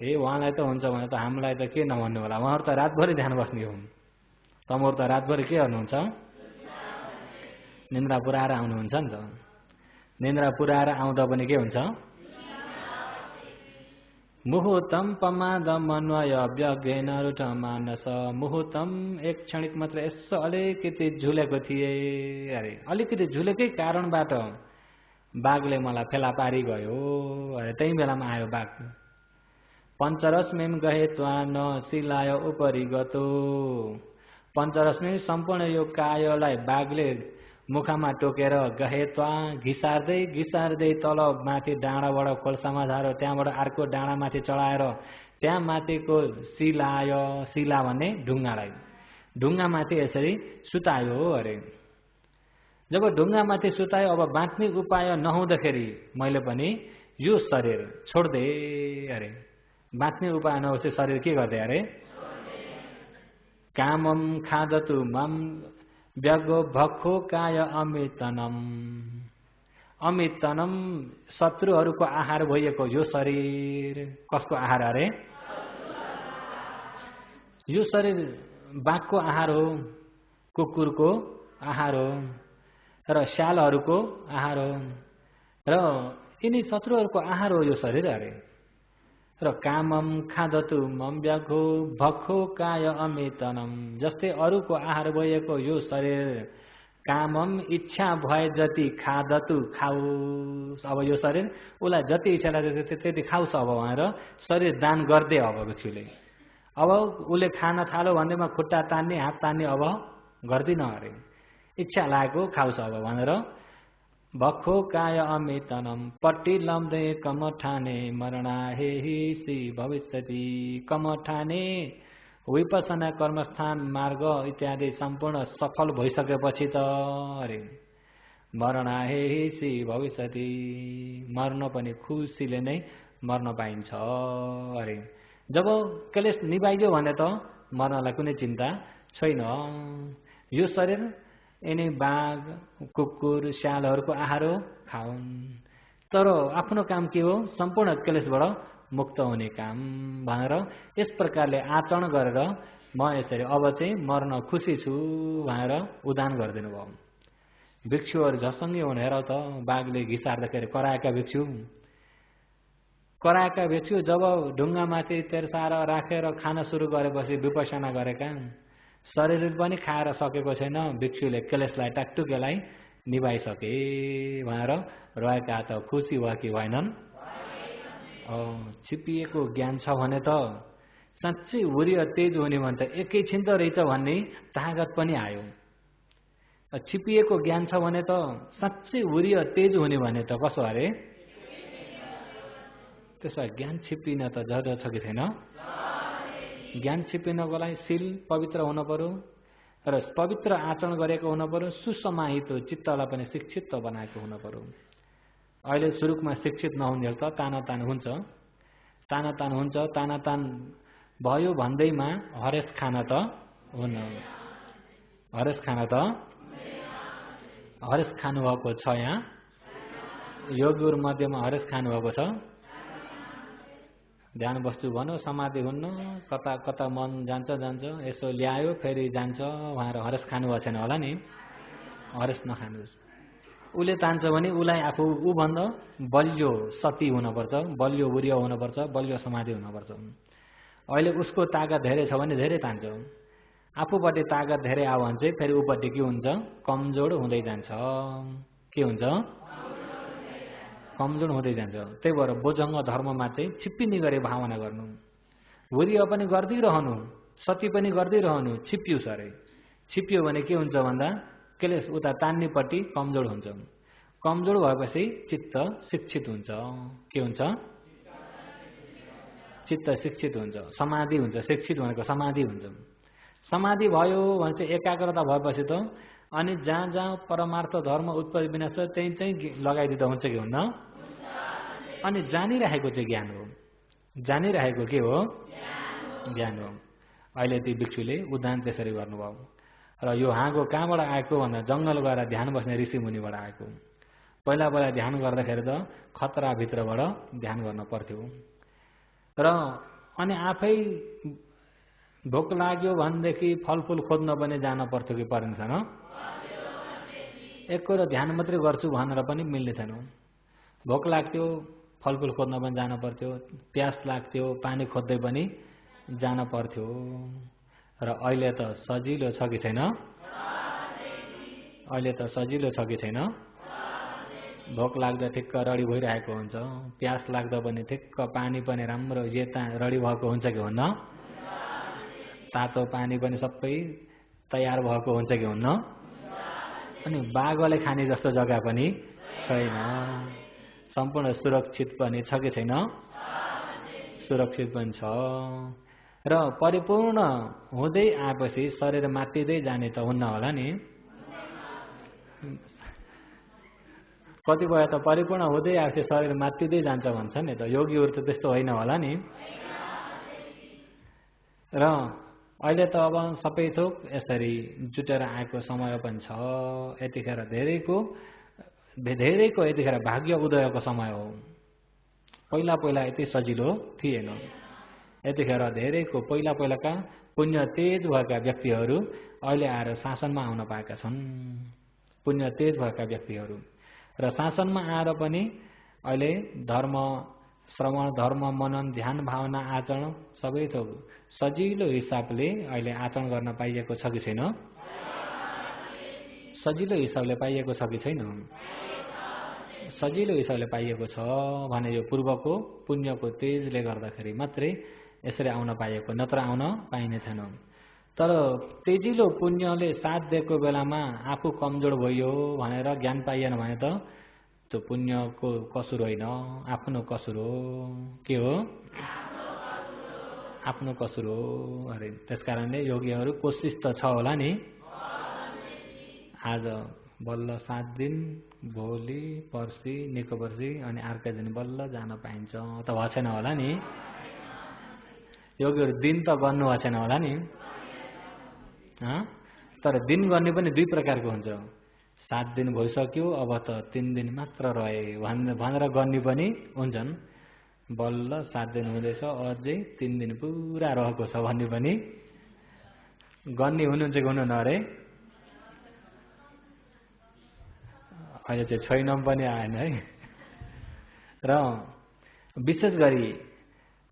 Speaker 1: ए उहाँलाई त हुन्छ भने त हामीलाई त के नभन्नु होला, उहाँहरू त रातभरि ध्यान बस्ने हो। तमहरू त रातभरि के गर्नुहुन्छ? निन्द्रा पुऱ्याएर आउनुहुन्छ नि त। निन्द्रा पुऱ्याएर आउँदा पनि के हुन्छ? मुहुतम पमादमन्वय व्याज्ञेन रुठमानस, मुहुतम एक क्षणिक मात्र यसो अलिकति झुलेको थिए अरे। अलिकति झुलेकै कारणबाट बाघले मलाई फेला पारी गयो अरे। त्यही बेलामा आयो बाघ। पञ्चरश्मिं गहेत्वान शीलाय उपरि गतो, पञ्चरश्मि सम्पूर्ण यो कायलाई बाघले मुखमा टोकेर गहेत्वा घिसार्दै घिसार्दै तल माथि डाँडाबाट खोल्सामा झारो, त्यहाँबाट अर्को डाँडामाथि चढाएर त्यहाँ माथिको शिलाय, शिला भन्ने ढुङ्गालाई, ढुङ्गामाथि यसरी सुतायो अरे। जब ढुङ्गामाथि सुतायो, अब बाँच्ने उपाय नहुँदाखेरि मैले पनि यो शरीर छोड्दे अरे। बाँच्ने उपाय नहोस् शरीर के गर्दै अरे? कामम खादतु मम व्यगो भखो काय अमितनम, अमितनम शत्रुहरूको आहार भइएको यो शरीर। कसको आहार अरे? यो शरीर बाघको आहार हो, कुकुरको आहार हो, र स्यालहरूको आहार हो, र यिनी शत्रुहरूको आहार हो यो शरीर अरे। र कामम खादतु मम व्याघो भखो काय अमितनम, जस्तै अरूको आहार भइएको यो शरीर कामम इच्छा भए जति खादतु खाओस्। अब यो शरीर उसलाई जति इच्छा लाग्छ त्यति खाओस् अब भनेर शरीर दान गर्दै अब भिक्षुले। अब उसले खान थाल्यो भन्दैमा खुट्टा तान्ने, हात तान्ने अब गर्दिन अरे। इच्छा लागेको खाओस् अब भनेर बखो काय अमितनम पट्टी लम्दे कमठाने मरणाहे सी भविष्यति। कमठाने विपसना कर्मस्थान मार्ग इत्यादि सम्पूर्ण सफल भइसकेपछि त अरे मरणाहे सी भविष्यति, मर्न पनि खुसीले नै मर्न पाइन्छ अरे। जब क्लेश निभाइयो भने त मर्नलाई कुनै चिन्ता छैन। यो शरीर यिनी बाघ कुकुर स्यालहरूको आहार हो, खाउन्। तर आफ्नो काम के हो? सम्पूर्ण क्लेशबाट मुक्त हुने काम भनेर यस प्रकारले आचरण गरेर म यसरी अब चाहिँ मर्न खुसी छु भनेर उदान गरिदिनु भयो। भिक्षुहरू झसङ्गै हुन्। हेर त बाघले घिसार्दाखेरि कराएका भिक्षु जब ढुङ्गामाथि तेर्साएर राखेर खान सुरु गरेपछि विपसना गरेका, शरीर पनि खाएर सकेको छैन, भिक्षुले क्लेशलाई टाकटुकेलाई निभाइसके भनेर रहेका त खुसी भयो कि भएनन्? छिपिएको ज्ञान छ भने त साँच्चै उरिय तेज हुने भन्छ, एकैछिन त रहेछ भन्ने तागत पनि आयो। छिपिएको ज्ञान छ भने त साँच्चै उरिय तेज हुने भने त कसो अरे? त्यसो भए ज्ञान छिप्पिन त जरुरत छ कि छैन? ज्ञान छिप्पिनको लागि शील पवित्र हुन पर्यो र पवित्र आचरण गरेको हुन पर्यो। सुसमाहित चित्तलाई पनि शिक्षित बनाएको हुन पर्यो। अहिले सुरुमा शिक्षित नहुन्जेल त तानातान हुन्छ, तानातान भयो भन्दैमा हरेस खान त हुन्न। हरेस खानुभएको छ यहाँ? योगीहरू मध्येमा हरेस खानुभएको छ? ध्यान बस्छु भनौँ, समाधि हुन्न, कता कता मन जान्छ, यसो ल्यायो फेरि जान्छ भनेर हरेस खानुभएको छैन होला नि? हरेस नखानुहोस्। उसले तान्छ भने उसलाई आफू ऊभन्दा बलियो सती हुनुपर्छ, बलियो उरिय हुनुपर्छ, बलियो समाधि हुनुपर्छ। अहिले उसको तागत धेरै छ भने धेरै तान्छ, आफूपट्टि तागत धेरै आयो भने चाहिँ फेरि ऊपट्टि के हुन्छ? कमजोर हुँदै जान्छ। के हुन्छ? कमजोर हुँदै जान्छ। त्यही भएर बोजङ्ग धर्ममा चाहिँ छिप्पिने गरी भावना गर्नु, उरिय पनि गर्दिरहनु, सती पनि गर्दिरहनु। छिप्पियो सरे, छिप्पियो भने के हुन्छ भन्दा क्लेश उता तान्नेपट्टि कमजोर हुन्छ। कमजोर भएपछि चित्त शिक्षित हुन्छ। के हुन्छ? चित्त शिक्षित हुन्छ, समाधि हुन्छ। शिक्षित भनेको समाधि हुन्छ। समाधि भयो भने चाहिँ एकाग्रता भएपछि त अनि जहाँ जहाँ परमार्थ धर्म उत्पत्ति विनाश छ त्यही लगाइदिँदा हुन्छ कि हुन्न? अनि जानिरहेको चाहिँ ज्ञान हो। जानिरहेको के हो? ज्ञान हो। अहिले ती भिक्षुले उदान त्यसरी गर्नुभयो। र यो हाँगो कहाँबाट आएको भन्दा जङ्गल गएर ध्यान बस्ने ऋषिमुनिबाट आएको। पहिला ध्यान गर्दाखेरि त खतराभित्रबाट ध्यान गर्न पर्थ्यो। र अनि आफै भोक लाग्यो भनेदेखि फलफुल खोज्न पनि जान पर्थ्यो कि पर्ने छैन? एक कुरो ध्यान मात्रै गर्छु भनेर पनि मिल्ने थिएन। भोक लाग्थ्यो, फलफुल खोज्न पनि जान पर्थ्यो, प्यास लाग्थ्यो, पानी खोज्दै पनि जान पर्थ्यो। र अहिले त सजिलो छ कि छैन? अहिले त सजिलो छ कि छैन? भोक लाग्दा ठिक्क रडी भइरहेको हुन्छ, प्यास लाग्दा पनि ठिक्क पानी पनि राम्रो रडी भएको हुन्छ कि हुन्न? तातो पानी पनि सबै तयार भएको हुन्छ कि हुन्न? अनि बाघले खाने जस्तो जग्गा पनि छैन। सम्पूर्ण सुरक्षित पनि छ कि छैन? सुरक्षित पनि छ। र परिपूर्ण हुँदै आएपछि शरीर मात्तिँदै जाने त हुन्न होला नि? कतिपय त परिपूर्ण हुँदै आएपछि शरीर मात्तिँदै जान्छ भन्छ नि त। योगीहरू त त्यस्तो होइन होला नि? र अहिले त अब सबै थोक यसरी जुटेर आएको समय पनि छ। यतिखेर धेरैको यतिखेर भाग्य उदयको समय हो। पहिला यति सजिलो थिएन। यतिखेर धेरैको पहिलाका पुण्य तेज भएका व्यक्तिहरू अहिले आएर शासनमा आउन पाएका छन्। पुण्य तेज भएका व्यक्तिहरू र शासनमा आएर पनि अहिले धर्म श्रवण, धर्म मनन, ध्यान, भावना, आचरण सबै थोक सजिलो हिसाबले अहिले आचरण गर्न पाइएको छ कि छैन? सजिलो हिसाबले पाइएको छ कि छैन? सजिलो हिसाबले पाइएको छ भने यो पूर्वको पुण्यको तेजले गर्दाखेरि मात्रै यसरी आउन पाइएको, नत्र आउन पाइने थिएन। तर तेजिलो पुण्यले साथ दिएको बेलामा आफू कमजोर भयो भनेर ज्ञान पाइएन भने त त्यो पुण्यको कसुर होइन, आफ्नो कसुर हो। के हो? आफ्नो कसुर हो अरे। त्यसकारणले योगीहरू कोसिस त छ होला नि। आज बल्ल 7 दिन, भोलि पर्सि निको पर्सि अनि अर्कै दिन बल्ल जान पाइन्छ त भएको छैन होला नि। योगीहरू दिन त गर्नु भएको छैन होला नि। तर दिन गर्ने पनि 2 प्रकारको हुन्छ। 7 दिन भइसक्यो अब त 3 दिन मात्र रहे भनेर गर्ने पनि हुन्छन्। बल्ल 7 दिन हुँदैछ अझै 3 दिन पुरा रहेको छ भन्ने पनि गर्ने हुनुहुन्छ कि हुनुहुन्न अरे? अहिले चाहिँ छैन पनि आएन है। र विशेष गरी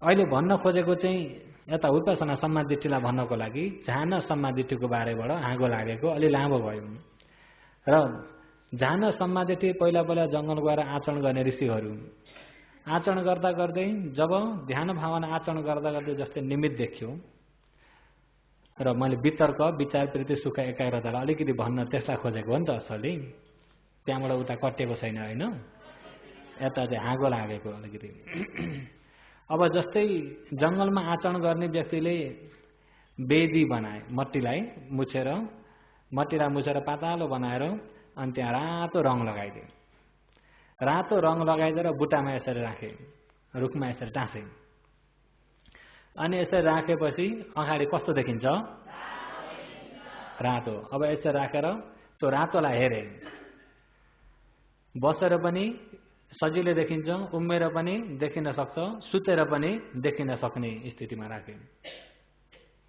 Speaker 1: अहिले भन्न खोजेको चाहिँ यता उपासना सम्मादिष्टिलाई भन्नको लागि ध्यान सम्मादिष्टिको बारेबाट आगो लागेको अलि लामो भयो। र ध्यान सम्मादिष्टि पहिला जङ्गल गएर आचरण गर्ने ऋषिहरू आचरण गर्दा गर्दै जब ध्यान भावना आचरण गर्दा गर्दै जस्तै निमित्त देखियो र मैले वितर्क विचार प्रीति सुख एकाग्रतालाई अलिकति भन्न त्यसलाई खोजेको हो नि त असली। त्यहाँबाट उता कटेको छैन होइन, यता चाहिँ आगो लागेको अलिकति। अब जस्तै जङ्गलमा आचरण गर्ने व्यक्तिले वेदी बनाए, मट्टीलाई मुछेर पातालो बनाएर अनि त्यहाँ रातो रङ लगाइदिए। रातो रङ लगाइदिएर बुट्टामा यसरी राखे, रुखमा यसरी टाँसे। अनि यसरी राखेपछि अगाडि कस्तो देखिन्छ? रातो। अब यसरी राखेर त्यो रातोलाई हेरे, बसेर पनि सजिलै देखिन्छ, उम्मेर पनि देखिन सक्छ, सुतेर पनि देखिन सक्ने स्थितिमा राखे।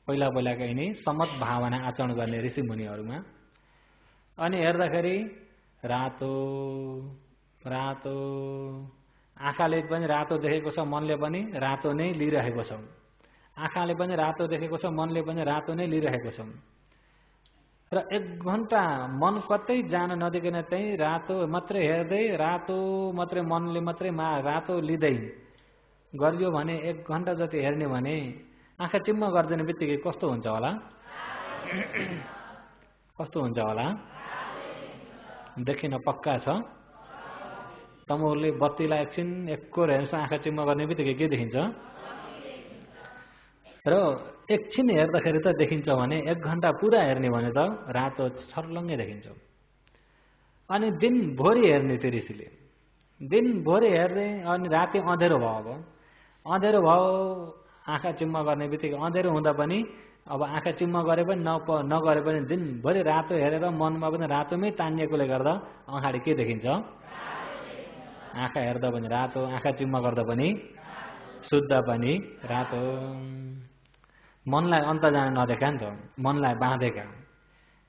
Speaker 1: पहिलाका यिनी समत भावना आचरण गर्ने ऋषि मुनिहरूमा। अनि हेर्दाखेरि रातो रातो, आँखाले पनि रातो देखेको छ, मनले पनि रातो नै लिइरहेको छ। आँखाले पनि रातो देखेको छ, मनले पनि रातो नै लिइरहेको छ। र 1 घण्टा मन कतै जान नदिकन त्यही रातो मात्रै हेर्दै, रातो मात्रै मनले मात्रै रातो लिँदै गरियो भने 1 घण्टा जति हेर्ने भने आँखा चिम्म गर्दैन बित्तिकै कस्तो हुन्छ होला? कस्तो हुन्छ होला? देखिन पक्का छ। तमोले बत्तीलाई एकछिन एककोर हेर्छ, आँखा चिम्म गर्ने बित्तिकै के देखिन्छ? र एकछिन हेर्दाखेरि त देखिन्छ भने 1 घण्टा पुरा हेर्ने भने त रातो छर्लङ्गै देखिन्छ। अनि दिनभरि हेर्ने त्यो ऋषिले, दिनभरि हेर्दै अनि राति अँधेरो भयो। अब अँधेरो भयो, आँखा चिम्म गर्ने बित्तिकै अँधेरो हुँदा पनि अब आँखा चिम्म गरे पनि नगरे पनि दिनभरि रातो हेरेर मनमा पनि रातोमै तानिएकोले गर्दा अगाडि के देखिन्छ? आँखा हेर्दा पनि रातो, आँखा चिम्म गर्दा पनि सुत्दा पनि रातो। मनलाई अन्त जान नदेखा नि त, मनलाई बाँधेका।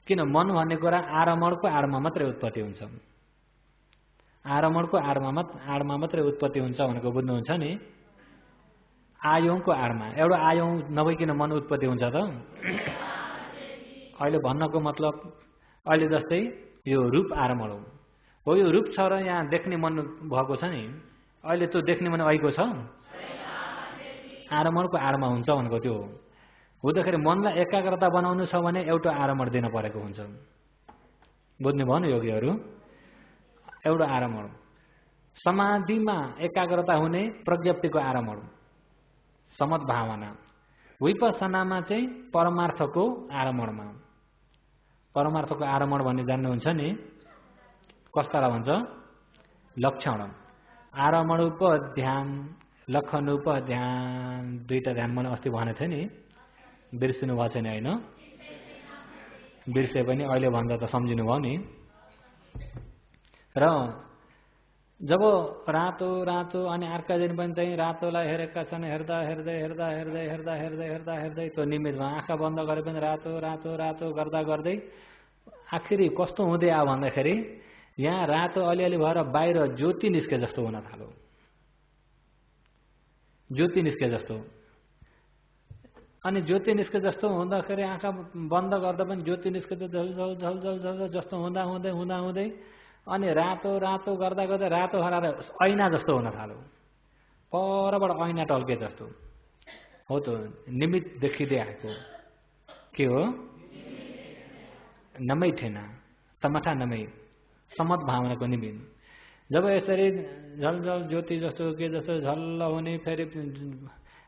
Speaker 1: किन? मन भन्ने कुरा आरमणको आडमा मात्रै उत्पत्ति हुन्छ। आरमणको आडमा मात्रै उत्पत्ति हुन्छ भनेको बुझ्नुहुन्छ नि? आयौँको आडमा, एउटा आयौँ नभइकन मन उत्पत्ति हुन्छ त? अहिले भन्नको मतलब अहिले जस्तै यो रूप आरमण हो, यो रूप छ र यहाँ देख्ने मन भएको छ नि, अहिले त्यो देख्ने मन आएको छ, आरमणको आडमा हुन्छ भनेको त्यो हो। हुँदाखेरि मनलाई एकाग्रता बनाउनु छ भने एउटा आरमण दिन परेको हुन्छ। बुझ्नुभयो नि योगीहरू? एउटा आरमण समाधिमा एकाग्रता हुने प्रज्ञप्तिको आरमण समत भावना, विपස්සनामा चाहिँ परमार्थको आरमणमा। परमार्थको आरमण भन्ने जान्नुहुन्छ नि? कस्तालाई भन्छ? लक्षण। आरमण उप ध्यान, लक्षण उप ध्यान, 2टा ध्यान मैले अस्ति भनेको थिएँ नि, बिर्सिनु भएको छैन होइन? बिर्से पनि अहिले भन्दा त सम्झिनु भयो नि। र जब रातो रातो अनि अर्का दिन पनि चाहिँ रातोलाई हेरेका छन्, हेर्दा हेर्दै हेर्दा हेर्दै हेर्दा हेर्दै हेर्दा हेर्दै त्यो निमित्तमा आँखा बन्द गरे पनि रातो रातो रातो गर्दा गर्दै आखिरी कस्तो हुँदै आयो भन्दाखेरि यहाँ रातो अलिअलि भएर बाहिर ज्योति निस्के जस्तो हुन थाल्यो। ज्योति निस्के जस्तो। अनि ज्योति निस्के जस्तो हुँदाखेरि आँखा बन्द गर्दा पनि ज्योति निस्के झल झल झल झल झल जस्तो हुँदा हुँदै हुँदा हुँदै अनि रातो रातो गर्दा गर्दा रातो हराएर ऐना जस्तो हुन थाल्यो। परबाट ऐना टल्के जस्तो हो, त्यो निमित्त देखिँदै आएको। के हो? नमै ठेना तमठा नमै समत भावनाको निमित्त। जब यसरी झलझल ज्योति जस्तो के जस्तो झल्ल हुने, फेरि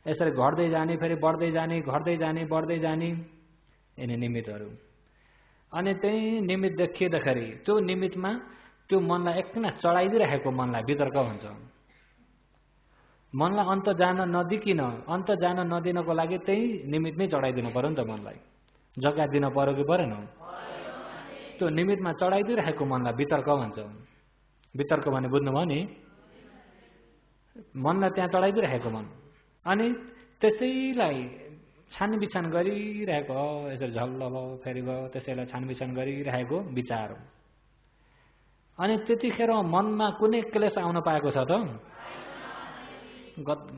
Speaker 1: यसरी घट्दै जाने, फेरि बढ्दै जाने, घट्दै जाने, बढ्दै जाने, यिनी निमित्तहरू। अनि त्यही निमित्त देखिँदाखेरि त्यो निमित्तमा त्यो मनलाई एकना चढाइदिइराखेको मनलाई वितर्क हुन्छ। मनलाई अन्त जान नदिकिन, अन्त जान नदिनको लागि त्यही निमित्तमै चढाइदिनु पर्यो नि त। मनलाई जग्गा दिन पर्यो कि परेन? त्यो निमित्तमा चढाइदिइराखेको मनलाई वितर्क भन्छ। वितर्क भने बुझ्नुभयो नि? मनलाई त्यहाँ चढाइदिइराखेको मन, अनि त्यसैलाई छानबिछान गरिरहेको, यसरी झल्ल भयो फेरि भयो, त्यसैलाई छानबिछान गरिरहेको विचार। अनि त्यतिखेर मनमा कुनै क्लेश आउन पाएको छ त?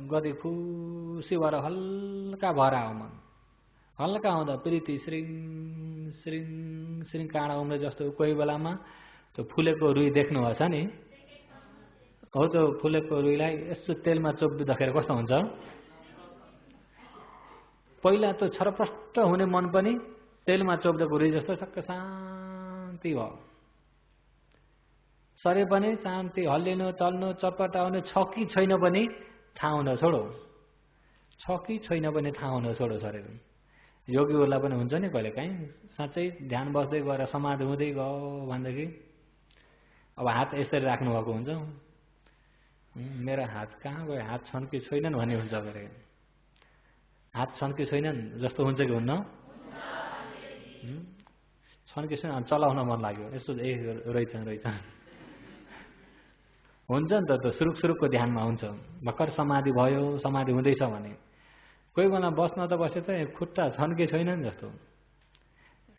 Speaker 1: गदी खुसी भएर हल्का भएर आऊ मन। हल्का हुँदा प्रीति श्रिङ श्रिङ श्रिङ काँडा उम्रे जस्तो। कोही बेलामा त्यो फुलेको रुई देख्नुभएको छ नि? हो, त्यो फुलेको रुईलाई यस्तो तेलमा चोप्दिँदाखेरि कस्तो हुन्छ? पहिला त्यो छरप्रष्ट हुने मन पनि तेलमा चोप्देको रुई जस्तो सक्क शान्ति भयो। शरीर पनि शान्ति, हल्लिनु चल्नु चटपटाउनु छ कि छैन पनि थाहा हुन छोडो। छ कि छैन पनि थाहा हुन छोडो शरीर। योगीहरूलाई पनि हुन्छ नि कहिले काहीँ, साँच्चै ध्यान बस्दै गएर समाधि हुँदै गयो भनेदेखि अब हात यसरी राख्नुभएको हुन्छ, मेरो हात कहाँ गयो, हात छन् कि छैनन् भन्ने हुन्छ। फेरि हात छन् कि छैनन् जस्तो हुन्छ कि हुन्न? छन् कि छैन, चलाउन मन लाग्यो यसो, रहेछन् रहेछन् हुन्छ नि त। त्यो सुरुक सुरुकको ध्यानमा हुन्छ। भर्खर समाधि भयो, समाधि हुँदैछ भने कोही बेला बस्न त बसे त खुट्टा छन् कि छैनन् जस्तो,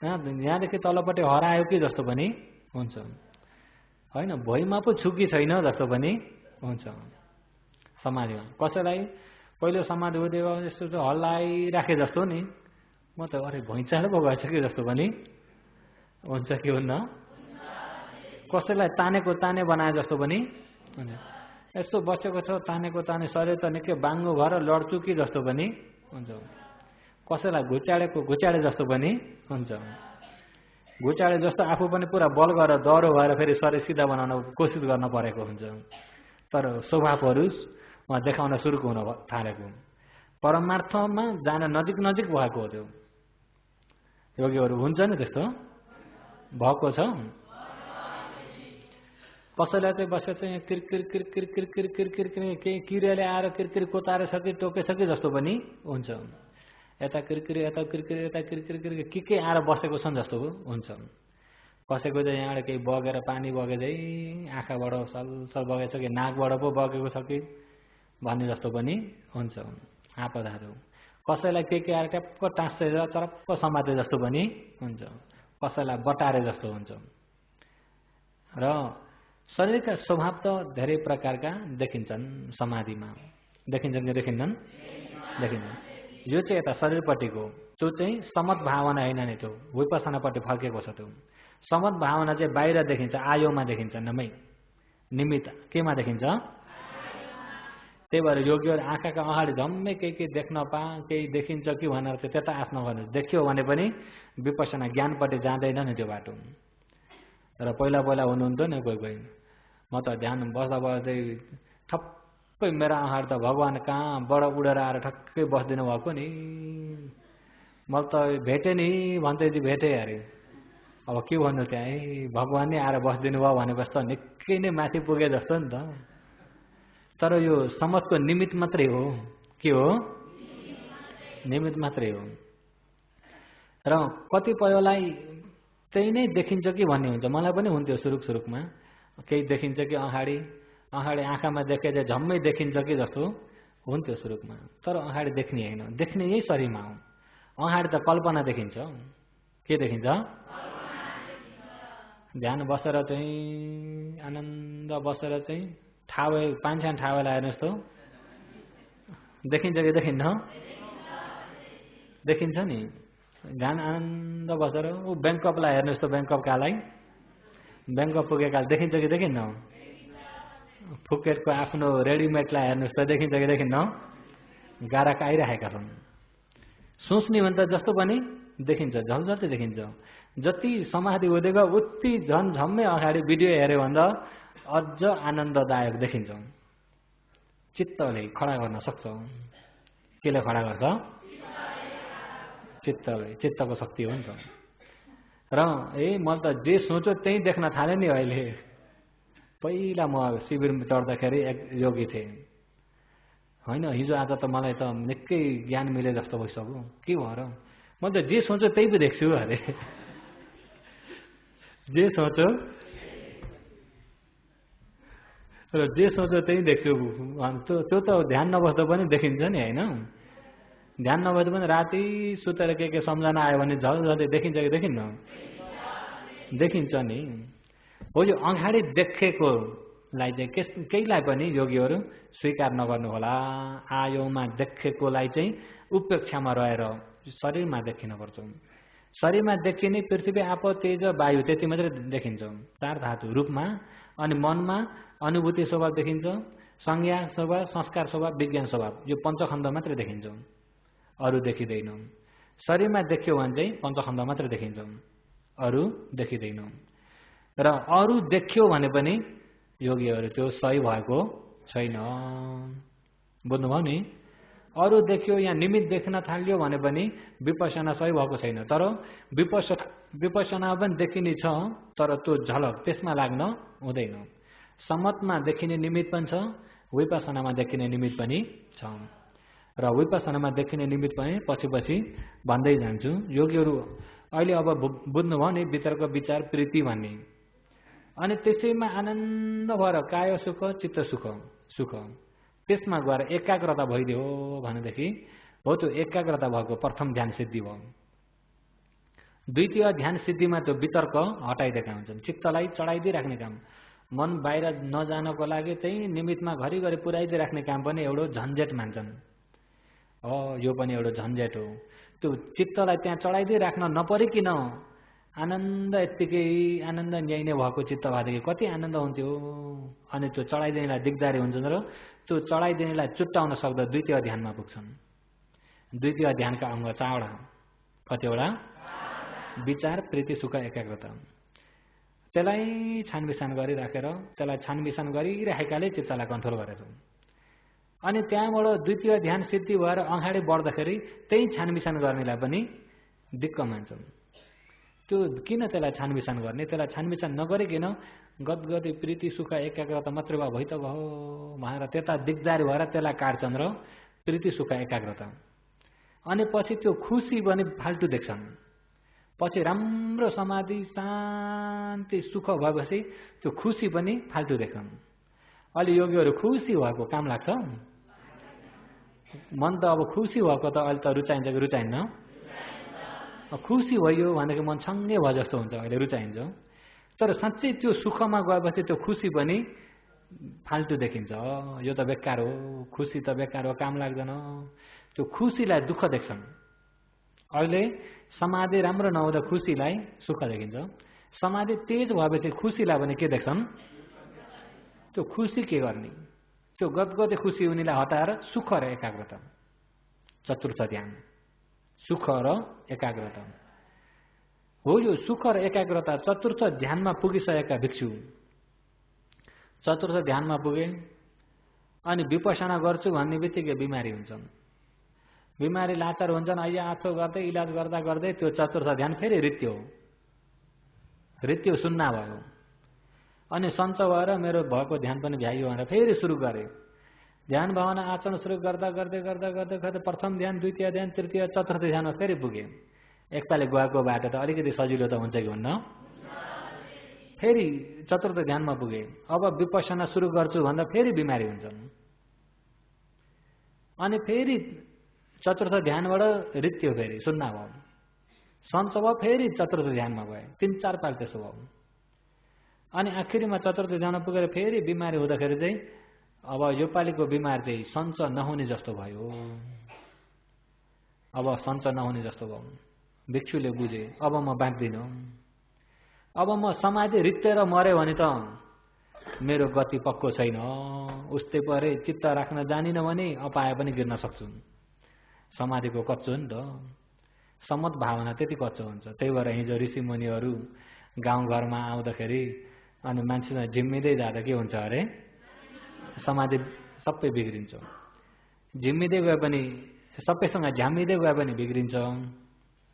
Speaker 1: यहाँदेखि तलपट्टि हरायो कि जस्तो पनि हुन्छ, होइन भुइँमा पो छु कि छैन जस्तो पनि हुन्छ समाधिमा। कसैलाई पहिलो समाधि हुँदै गयो यस्तो हल्लाइराखे जस्तो नि, म त अरे भुइँचालो पो गएछ कि जस्तो पनि हुन्छ कि हुन्न? कसैलाई तानेको ताने बनाए जस्तो पनि हुन्छ। यस्तो बसेको छ तानेको ताने, शरीर त निकै बाङ्गो भएर लड्छु कि जस्तो पनि हुन्छ। कसैलाई घुचाडेको घुचाडे जस्तो पनि हुन्छ। घुचाडे जस्तो आफू पनि पुरा बल गरेर दह्रो भएर फेरि शरीर सिधा बनाउन कोसिस गर्न परेको हुन्छ। तर स्वभावहरू उहाँ देखाउन सुरु हुन थालेको, परमार्थमा जान नजिक नजिक भएको हो। त्यो योगीहरू हुन्छ नि त्यस्तो भएको छ। कसैलाई चाहिँ बसेर चाहिँ किरकिर किरकिर किरकिर किरकिर केही किराले आएर किरकिर कोतारेछ कि टोकेछ कि जस्तो पनि हुन्छ। यता किरकिर यता किरकिर यता किरकिर किरकिर के आएर बसेको छन् जस्तो हुन्छ। कसैको चाहिँ यहाँबाट केही बगेर पानी बगेदै आँखाबाट सलसल बगेछ कि नाकबाट पो बगेको छ कि भन्ने जस्तो पनि हुन्छ आपदाहरू। कसैलाई के आएर ट्याप्प टाँसेर चरप्प समाते जस्तो पनि हुन्छ। कसैलाई बटारे जस्तो हुन्छ। र शरीरका स्वभाव त धेरै प्रकारका देखिन्छन् समाधिमा। देखिन्छन् कि देखिन्छन्? देखिन्छन्। यो चाहिँ यता शरीरपट्टिको, त्यो चाहिँ समत भावना होइन नि, त्यो विपसनापट्टि फर्केको छ। त्यो समत भावना चाहिँ बाहिर देखिन्छ, आयोमा देखिन्छ, नमै निमित्त केमा देखिन्छ? त्यही भएर योगीहरू आँखाका अगाडि झम्मै केही देख्न केही देखिन्छ कि भनेर चाहिँ त्यता आश नगर्नु। देखियो भने पनि विपसना ज्ञानपट्टि जाँदैन नि त्यो बाटो। र पहिला पहिला हुनुहुन्थ्यो नि कोही कोही, म त ध्यान बस्दा बस्दै ठप्पै मेरो अगाडि त भगवान् कहाँबाट उडेर आएर ठक्कै बस्दिनु भएको नि, मैले त भेटेँ नि भन्दै भेटेँ अरे। अब के भन्नु त्यहाँ, भगवान् नै आएर बस्दिनु भयो भनेपछि त निकै नै माथि पुगे जस्तो नि त। तर यो समतको निमित्त मात्रै हो। के हो? निमित्त मात्रै हो। र कतिपयलाई त्यही नै देखिन्छ कि भन्ने हुन्छ। मलाई पनि हुन्थ्यो सुरुकमा, केही देखिन्छ कि अगाडि आँखामा देखे चाहिँ झम्मै देखिन्छ कि जस्तो हुन्थ्यो सुरुकमा। तर अगाडि देख्ने होइन, देख्ने यही शरीरमा हो। अगाडि त कल्पना देखिन्छ। के देखिन्छ? ध्यान बसेर चाहिँ आनन्द बसेर चाहिँ ठावे पान्छान ठावेलाई हेर्नुहोस् त, देखिन्छ कि देखिन्न? देखिन्छ नि। ध्यान आनन्द बसेर ऊ ब्याङ्कअपलाई हेर्नुहोस् त, ब्याङ्कअपकालाई ब्याङ्कअप पुगेकाले देखिन्छ कि देखिन्न? फुकेटको आफ्नो रेडिमेडलाई हेर्नुहोस् त, देखिन्छ कि देखिन्न? गाह्राका आइरहेका छन्। सोच्ने भने त जस्तो पनि देखिन्छ, झलझल्दै देखिन्छ। जति समाधि हुँदै गयो उति झम्मै अगाडि भिडियो हेऱ्यो भन्दा अझ आनन्ददायक देखिन्छ। चित्तले खडा गर्न सक्छ। केले खडा गर्छ? चित्तले। चित्तको शक्ति हो नि त। र मैले त जे सोचो त्यही देख्न थालेँ नि अहिले। पहिला म शिविरमा चढ्दाखेरि एक योगी थिएँ होइन, हिजो आज त मलाई त निकै ज्ञान मिले जस्तो भइसक्यो। के भयो र? मैले त जे सोचो त्यही पो देख्छु अरे। जे सोचो र जे सोचो त्यही देख्छु। त्यो त ध्यान नबस्दा पनि देखिन्छ नि होइन। ध्यान नबस्दा पनि राति सुतेर के सम्झना आयो भने झलझल्दै देखिन्छ कि देखिन्न? देखिन्छ नि। हो यो अगाडि देखेकोलाई चाहिँ केहीलाई पनि योगीहरू स्वीकार नगर्नु होला। आयोमा देखेकोलाई चाहिँ उपेक्षामा रहेर शरीरमा देखिनुपर्छ। शरीरमा देखिने पृथ्वी आप तेज वायु त्यति मात्रै देखिन्छ, चार धातु रूपमा। अनि मनमा अनुभूति स्वभाव देखिन्छ, संज्ञा स्वभाव, संस्कार स्वभाव, विज्ञान स्वभाव, यो पञ्चखण्ड मात्रै देखिन्छ, अरू देखिँदैन। शरीरमा देखियो भने चाहिँ पञ्चखण्ड मात्रै देखिन्छ, अरू देखिँदैन। र अरू देखियो भने पनि योगीहरू त्यो सही भएको छैन। बुझ्नुभयो नि? अरू देखियो यहाँ निमित्त देख्न थाल्यो भने पनि विपश्यना सही भएको छैन। तर विपश्यना पनि देखिने छ, तर त्यो झलक त्यसमा लाग्न हुँदैन। समतमा देखिने निमित्त पनि छ, विपश्यनामा देखिने निमित्त पनि छ। र विपश्यनामा देखिने निमित्त पनि पछि पछि भन्दै जान्छु। योगीहरू अहिले अब बुझ्नुभयो नि भित्रको विचार प्रीति भन्ने। अनि त्यसैमा आनन्द भएर काय सुख चित्त सुख त्यसमा गएर एकाग्रता भइदियो भनेदेखि हो त्यो एकाग्रता भएको प्रथम ध्यान सिद्धि भयो। द्वितीय ध्यान सिद्धिमा त्यो वितर्क हटाइदिएका हुन्छन्, चित्तलाई चढाइदिइराख्ने काम। मन बाहिर नजानको लागि चाहिँ निमित्तमा घरिघरि पुर्याइदिइराख्ने काम पनि एउटा झन्झट मान्छन्। यो पनि एउटा झन्झट हो। त्यो चित्तलाई त्यहाँ चढाइदिइराख्न नपरिकन आनन्द यत्तिकै आनन्द न्याइने भएको चित्त भएदेखि कति आनन्द हुन्थ्यो। अनि त्यो चढाइदिनेलाई दिगदारी हुन्छन् र त्यो चढाइदिनेलाई चुट्टाउन सक्दा द्वितीय ध्यानमा पुग्छन्। द्वितीय ध्यानका अङ्ग 4वटा। कतिवटा? विचार, प्रीति, सुख, एकाग्रता। त्यसलाई छानबिछान गरिराखेर त्यसलाई छानबिछान गरिराखेकाले चित्तलाई कन्ट्रोल गरेछौँ। अनि त्यहाँबाट द्वितीय ध्यान सिद्धि भएर अगाडि बढ्दाखेरि त्यही छानबिछान गर्नेलाई पनि दिक्क मान्छन्। त्यो किन त्यसलाई छानबिछान गर्ने? त्यसलाई छानबिछान नगरिकन गदगदी प्रीति सुख एकाग्रता मात्रै भए भइ त भयो भनेर त्यता दिगदारी भएर त्यसलाई काट्छन् र प्रीति सुख एकाग्रता। अनि पछि त्यो खुसी पनि फाल्टु देख्छन्। पछि राम्रो समाधि शान्ति सुख भएपछि त्यो खुसी पनि फाल्टु देख्छन्। अहिले योगीहरू खुसी भएको काम लाग्छ? मन त अब खुसी भएको त अहिले त रुचाइन्छ कि रुचाइन्न? खुसी भयो भनेको मन छङ्गै भयो जस्तो हुन्छ, अहिले रुचाइन्छ। तर साँच्चै त्यो सुखमा गएपछि त्यो खुसी पनि फाल्टु देखिन्छ। यो त बेकार हो, खुसी त बेकार हो, काम लाग्दैन। त्यो खुसीलाई दुःख देख्छन्। अहिले समाधि राम्रो नहुँदा खुसीलाई सुख देखिन्छ। समाधि तेज भएपछि खुसीलाई पनि के देख्छन्? त्यो खुसी के गर्ने? त्यो गदगदे खुसी उनीलाई हटाएर सुख र एकाग्रता, चतुर्थ ध्यान, सुख र एकाग्रता हो। यो सुख र एकाग्रता चतुर्थ ध्यानमा पुगिसकेका भिक्षु चतुर्थ ध्यानमा पुगे अनि विपश्यना गर्छु भन्ने बित्तिकै बिमारी हुन्छन्। बिमारी लाचार हुन्छन्। अहिले आछो गर्दै इलाज गर्दा गर्दै त्यो चतुर्थ ध्यान फेरि रित्यो सुन्ना भयो। अनि सञ्च भएर मेरो भएको ध्यान पनि भ्याइयो भनेर फेरि सुरु गरे। ध्यान भावना आचरण सुरु गर्दा गर्दै गर्दा गर्दै गर्दै प्रथम ध्यान, द्वितीय ध्यान, तृतीय, चतुर्थ ध्यानमा फेरि पुगे। एकपालि गएको बाटो त अलिकति सजिलो त हुन्छ कि हुन्न? फेरि चतुर्थ ध्यानमा पुगे। अब विपश्यना सुरु गर्छु भन्दा फेरि बिमारी हुन्छन्। अनि फेरि चतुर्थ ध्यानबाट रित्यो फेरि सुन्ना भयो। सञ्च भयो, फेरि चतुर्थ ध्यानमा गए। 3-4 पाल त्यसो भयो। अनि आखिरीमा चतुर्थ ध्यानमा पुगेर फेरि बिमारी हुँदाखेरि चाहिँ अब यो पालिको बिमार चाहिँ सञ्च नहुने जस्तो भयो। अब सञ्च नहुने जस्तो भयो। भिक्षुले बुझे अब म बाँच्दिनँ। अब म समाधि रित्तेर मऱ्यो भने त मेरो गति पक्को छैन। उस्तै परे चित्त राख्न जानिन भने अपाए पनि गिर्न सक्छु। समाधिको कच्चो नि त। सम्मत भावना त्यति कच्चो हुन्छ। त्यही भएर हिजो ऋषि मुनिहरू गाउँघरमा आउँदाखेरि अनि मान्छेलाई झिम्मिँदै जाँदा के हुन्छ अरे, समाधि सबै बिग्रिन्छ। झिम्मिँदै गए पनि, सबैसँग झ्याम्मिँदै गए पनि बिग्रिन्छ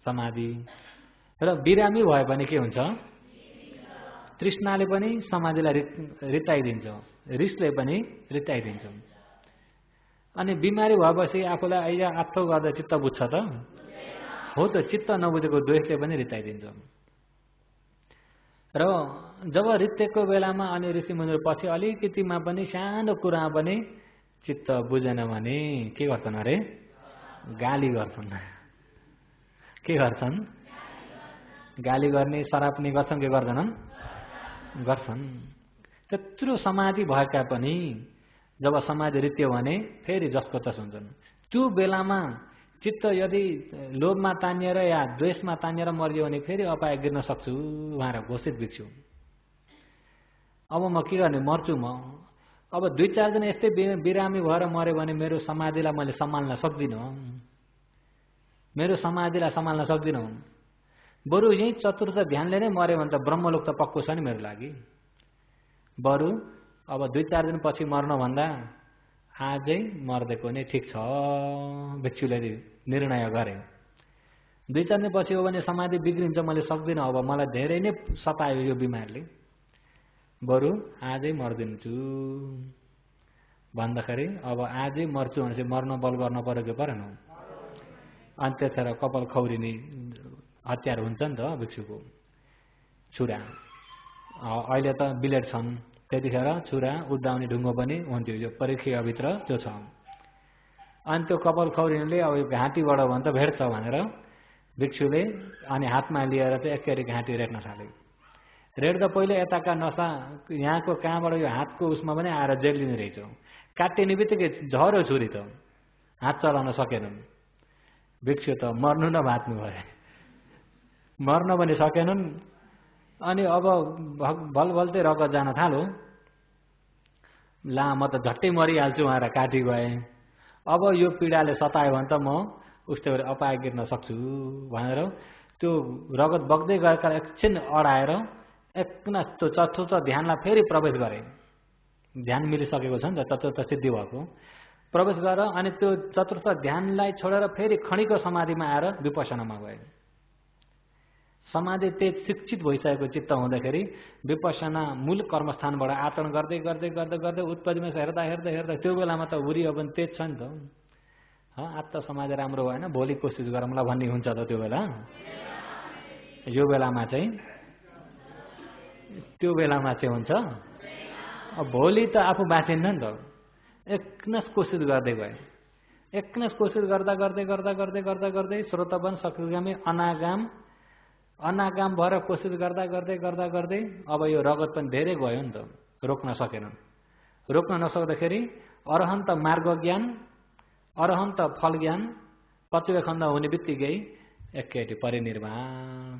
Speaker 1: समाधि। र बिरामी भए पनि के हुन्छ, तृष्णाले पनि समाधिलाई रित्ताइदिन्छ, रिसले पनि रित्ताइदिन्छ। अनि बिमारी भएपछि आफूलाई आइजा आत्थो गर्दा चित्त बुझ्छ त हो, त चित्त नबुझेको द्वेषले पनि रित्ताइदिन्छ। र जब रित्तेको बेलामा अनि ऋषि मुनिहरू पछि अलिकतिमा पनि सानो कुरामा पनि चित्त बुझेन भने के गर्छन् अरे, गाली गर्छन्। के गर्छन्, गाली गर्ने, सराप्ने गर्छन् कि गर्दैनन्, गर्छन्। त्यत्रो समाधि भएका पनि जब समाधि रित्यो भने फेरि जसको तस हुन्छन्। त्यो बेलामा चित्त यदि लोभमा तानिएर या द्वेषमा तानिएर मरियो भने फेरि अपाय गिर्न सक्छु भनेर घोषित भिक्षु। अब म के गर्ने, मर्छु म। अब 2-4 दिन यस्तै बिरामी भएर मऱ्यो भने मेरो समाधिलाई मैले सम्हाल्न सक्दिनँ, मेरो समाधिलाई सम्हाल्न सक्दिनँ। बरु यही चतुर्थ ध्यानले नै मऱ्यो भने त ब्रह्मलोक त पक्को छ नि मेरो लागि। बरु अब 2-4 दिन पछि मर्नुभन्दा आजै मर्देको नै ठिक छ भिक्षुले निर्णय गरे। 2-4 दिन पछि हो भने समाधि बिग्रिन्छ, मैले सक्दिनँ, अब मलाई धेरै नै सतायो यो बिमारले, बरु आजै मर्दिन्छु भन्दाखेरि अब आजै मर्छु भनेपछि मर्न बल गर्न पर्यो कि परेन। अनि त्यतिखेर कपाल खौरिने हतियार हुन्छ नि त भिक्षुको, छुरा। अहिले त बिलेट छन्, त्यतिखेर छुरा उद्दाउने ढुङ्गो पनि हुन्थ्यो, यो परीक्षाभित्र त्यो छ। अनि त्यो कपाल खौरिनेले अब घाँटीबाट भने त भेट्छ भनेर भिक्षुले अनि हातमा लिएर चाहिँ एकै घाँटी रेट्न थाले। रेट्दा पहिले यताका नसा यहाँको कहाँबाट यो हातको उसमा पनि आएर जेलिने रहेछ। काटिने बित्तिकै झर्यो छुरी, त हात चलाउन सकेनन्। भिक्षु त मर्नु न बाँच्नु भए, मर्न पनि सकेनन्। अनि अब बलबलते रगत जान थाल्यो। ला म त झट्टै मरिहाल्छु भनेर काटी गए। अब यो पीडाले सतायो भने त म उस्तै गरी अपाय गिर्न सक्छु भनेर त्यो रगत बग्दै गएका एकछिन अडाएर एकना त्यो चतुर्थ ध्यानलाई फेरि प्रवेश गरे। ध्यान मिलिसकेको छ नि त, चतुर्थ सिद्धि भएको प्रवेश गरेर अनि त्यो चतुर्थ ध्यानलाई छोडेर फेरि खणीको समाधिमा आएर विपसनामा गए। समाधि तेज शिक्षित भइसकेको चित्त हुँदाखेरि विपसना मूल कर्मस्थानबाट आचरण गर्दै गर्दै गर्दै गर्दै उत्पत्तिमा हेर्दा हेर्दा हेर्दा त्यो बेलामा त उरियो पनि तेज छ नि त। आज त समाधि राम्रो भएन, भोलि कोसिस गरौँला भन्ने हुन्छ त त्यो बेला। यो बेलामा चाहिँ त्यो बेलामा चाहिँ हुन्छ। भोलि त आफू बाँचिन्न नि त। एकनस कोसिस गर्दै गए, एकनस कोसिस गर्दा गर्दै गर्दा गर्दै गर्दा गर्दै श्रोतवन सक्रियगामी अनागाम भएर कोसिस गर्दा गर्दै गर्दा गर्दै अब यो रगत पनि धेरै गयो नि त, रोक्न सकेनन्। रोक्न नसक्दाखेरि अरहन्त मार्ग ज्ञान, अरहन्त फल ज्ञान 25 खण्ड हुने बित्तिकै एकैटी परिनिर्वाण,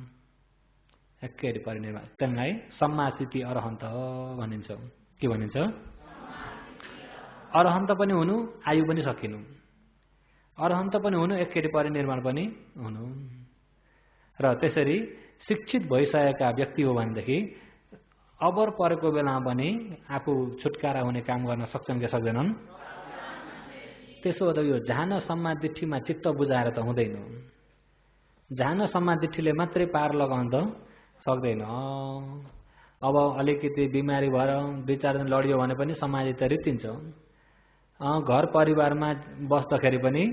Speaker 1: एकैटी परिनिर्वाण। त्यसलाई सम्मासिति अरहन्त भनिन्छ। के भनिन्छ? अरहन्त पनि हुनु, आयु पनि सकिनु। अरहन्त पनि हुनु, एकैटी परिनिर्वाण पनि हुनु। र त्यसरी शिक्षित भइसकेका व्यक्ति हो भनेदेखि अबर परेको बेलामा पनि आफू छुटकारा हुने काम गर्न सक्छन् कि सक्दैनन्? त्यसो हो त यो झान सम्मादिठीमा चित्त बुझाएर त हुँदैन। झान सम्मादिठीले मात्रै पार लगाउन त सक्दैन। अब अलिकति बिमारी भएर 2-4 दिन लडियो भने पनि समाधि त रित्तिन्छ। घर परिवारमा बस्दाखेरि पनि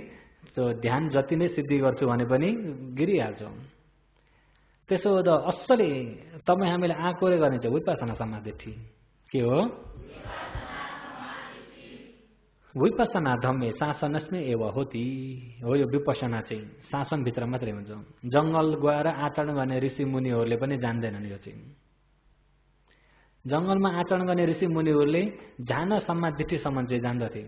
Speaker 1: त्यो ध्यान जति नै सिद्धि गर्छु भने पनि गिरिहाल्छ। त्यसो हो त असली तपाईँ हामीले आँकोले गर्ने चाहिँ विपसना समाधि। के हो? विपसना धम्मे शासनस्मै एव होती हो। यो विपसना चाहिँ शासनभित्र मात्रै हुन्छ। जङ्गल गएर आचरण गर्ने ऋषि मुनिहरूले पनि जान्दैनन्। यो चाहिँ जङ्गलमा आचरण गर्ने ऋषि मुनिहरूले झान समाधिसम्म चाहिँ जान्दथे।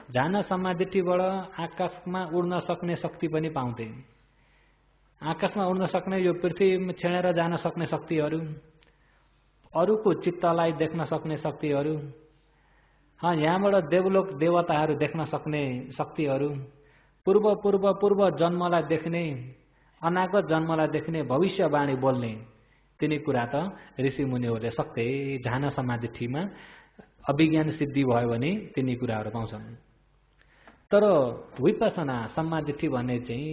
Speaker 1: झान समाधिबाट आकाशमा उड्न सक्ने शक्ति पनि पाउँथे। आकाशमा उड्न सक्ने, यो पृथ्वीमा छेडेर जान सक्ने शक्तिहरू, अरूको चित्तलाई देख्न सक्ने शक्तिहरू, यहाँबाट देवलोक देवताहरू देख्न सक्ने शक्तिहरू, पूर्व पूर्व पूर्व जन्मलाई देख्ने अनागत जन्मलाई देख्ने भविष्यवाणी बोल्ने तिनी कुरा त ऋषि मुनिहरूले सक्दै झान समाधिठीमा अभिज्ञान सिद्धि भयो भने तिनी कुराहरू पाउँछन्। तर विपसना समाधिठी भन्ने चाहिँ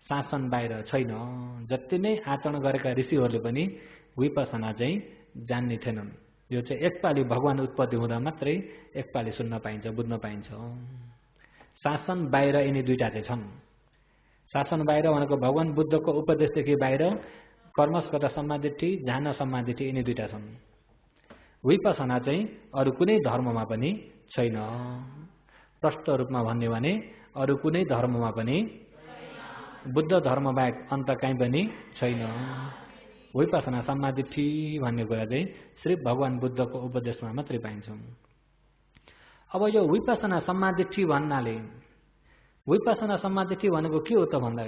Speaker 1: शासन बाहिर छैन। जति नै आचरण गरेका ऋषिहरूले पनि विपसना चाहिँ जान्ने थिएनन्। यो चाहिँ एकपाली भगवान उत्पत्ति हुँदा मात्रै एकपाली सुन्न पाइन्छ, बुझ्न पाइन्छ। शासन बाहिर यिनी दुईटा चाहिँ छन्। शासन बाहिर भनेको भगवान बुद्धको उपदेशदेखि बाहिर कर्मस्कट समाधिठी, झान समाधिठी यिनी दुईटा छन्। विपसना चाहिँ अरू कुनै धर्ममा पनि छैन। प्रष्ट रूपमा भन्ने भने अरू कुनै धर्ममा पनि बुद्ध धर्म बाहेक अन्त कहीँ पनि छैन। विपसना समाधिठी भन्ने कुरा चाहिँ सिर्फ भगवान बुद्धको उपदेशमा मात्रै पाइन्छ। अब यो विपसना समाधिठी भन्नाले विपसना समाधिठी भनेको के हो त भन्दा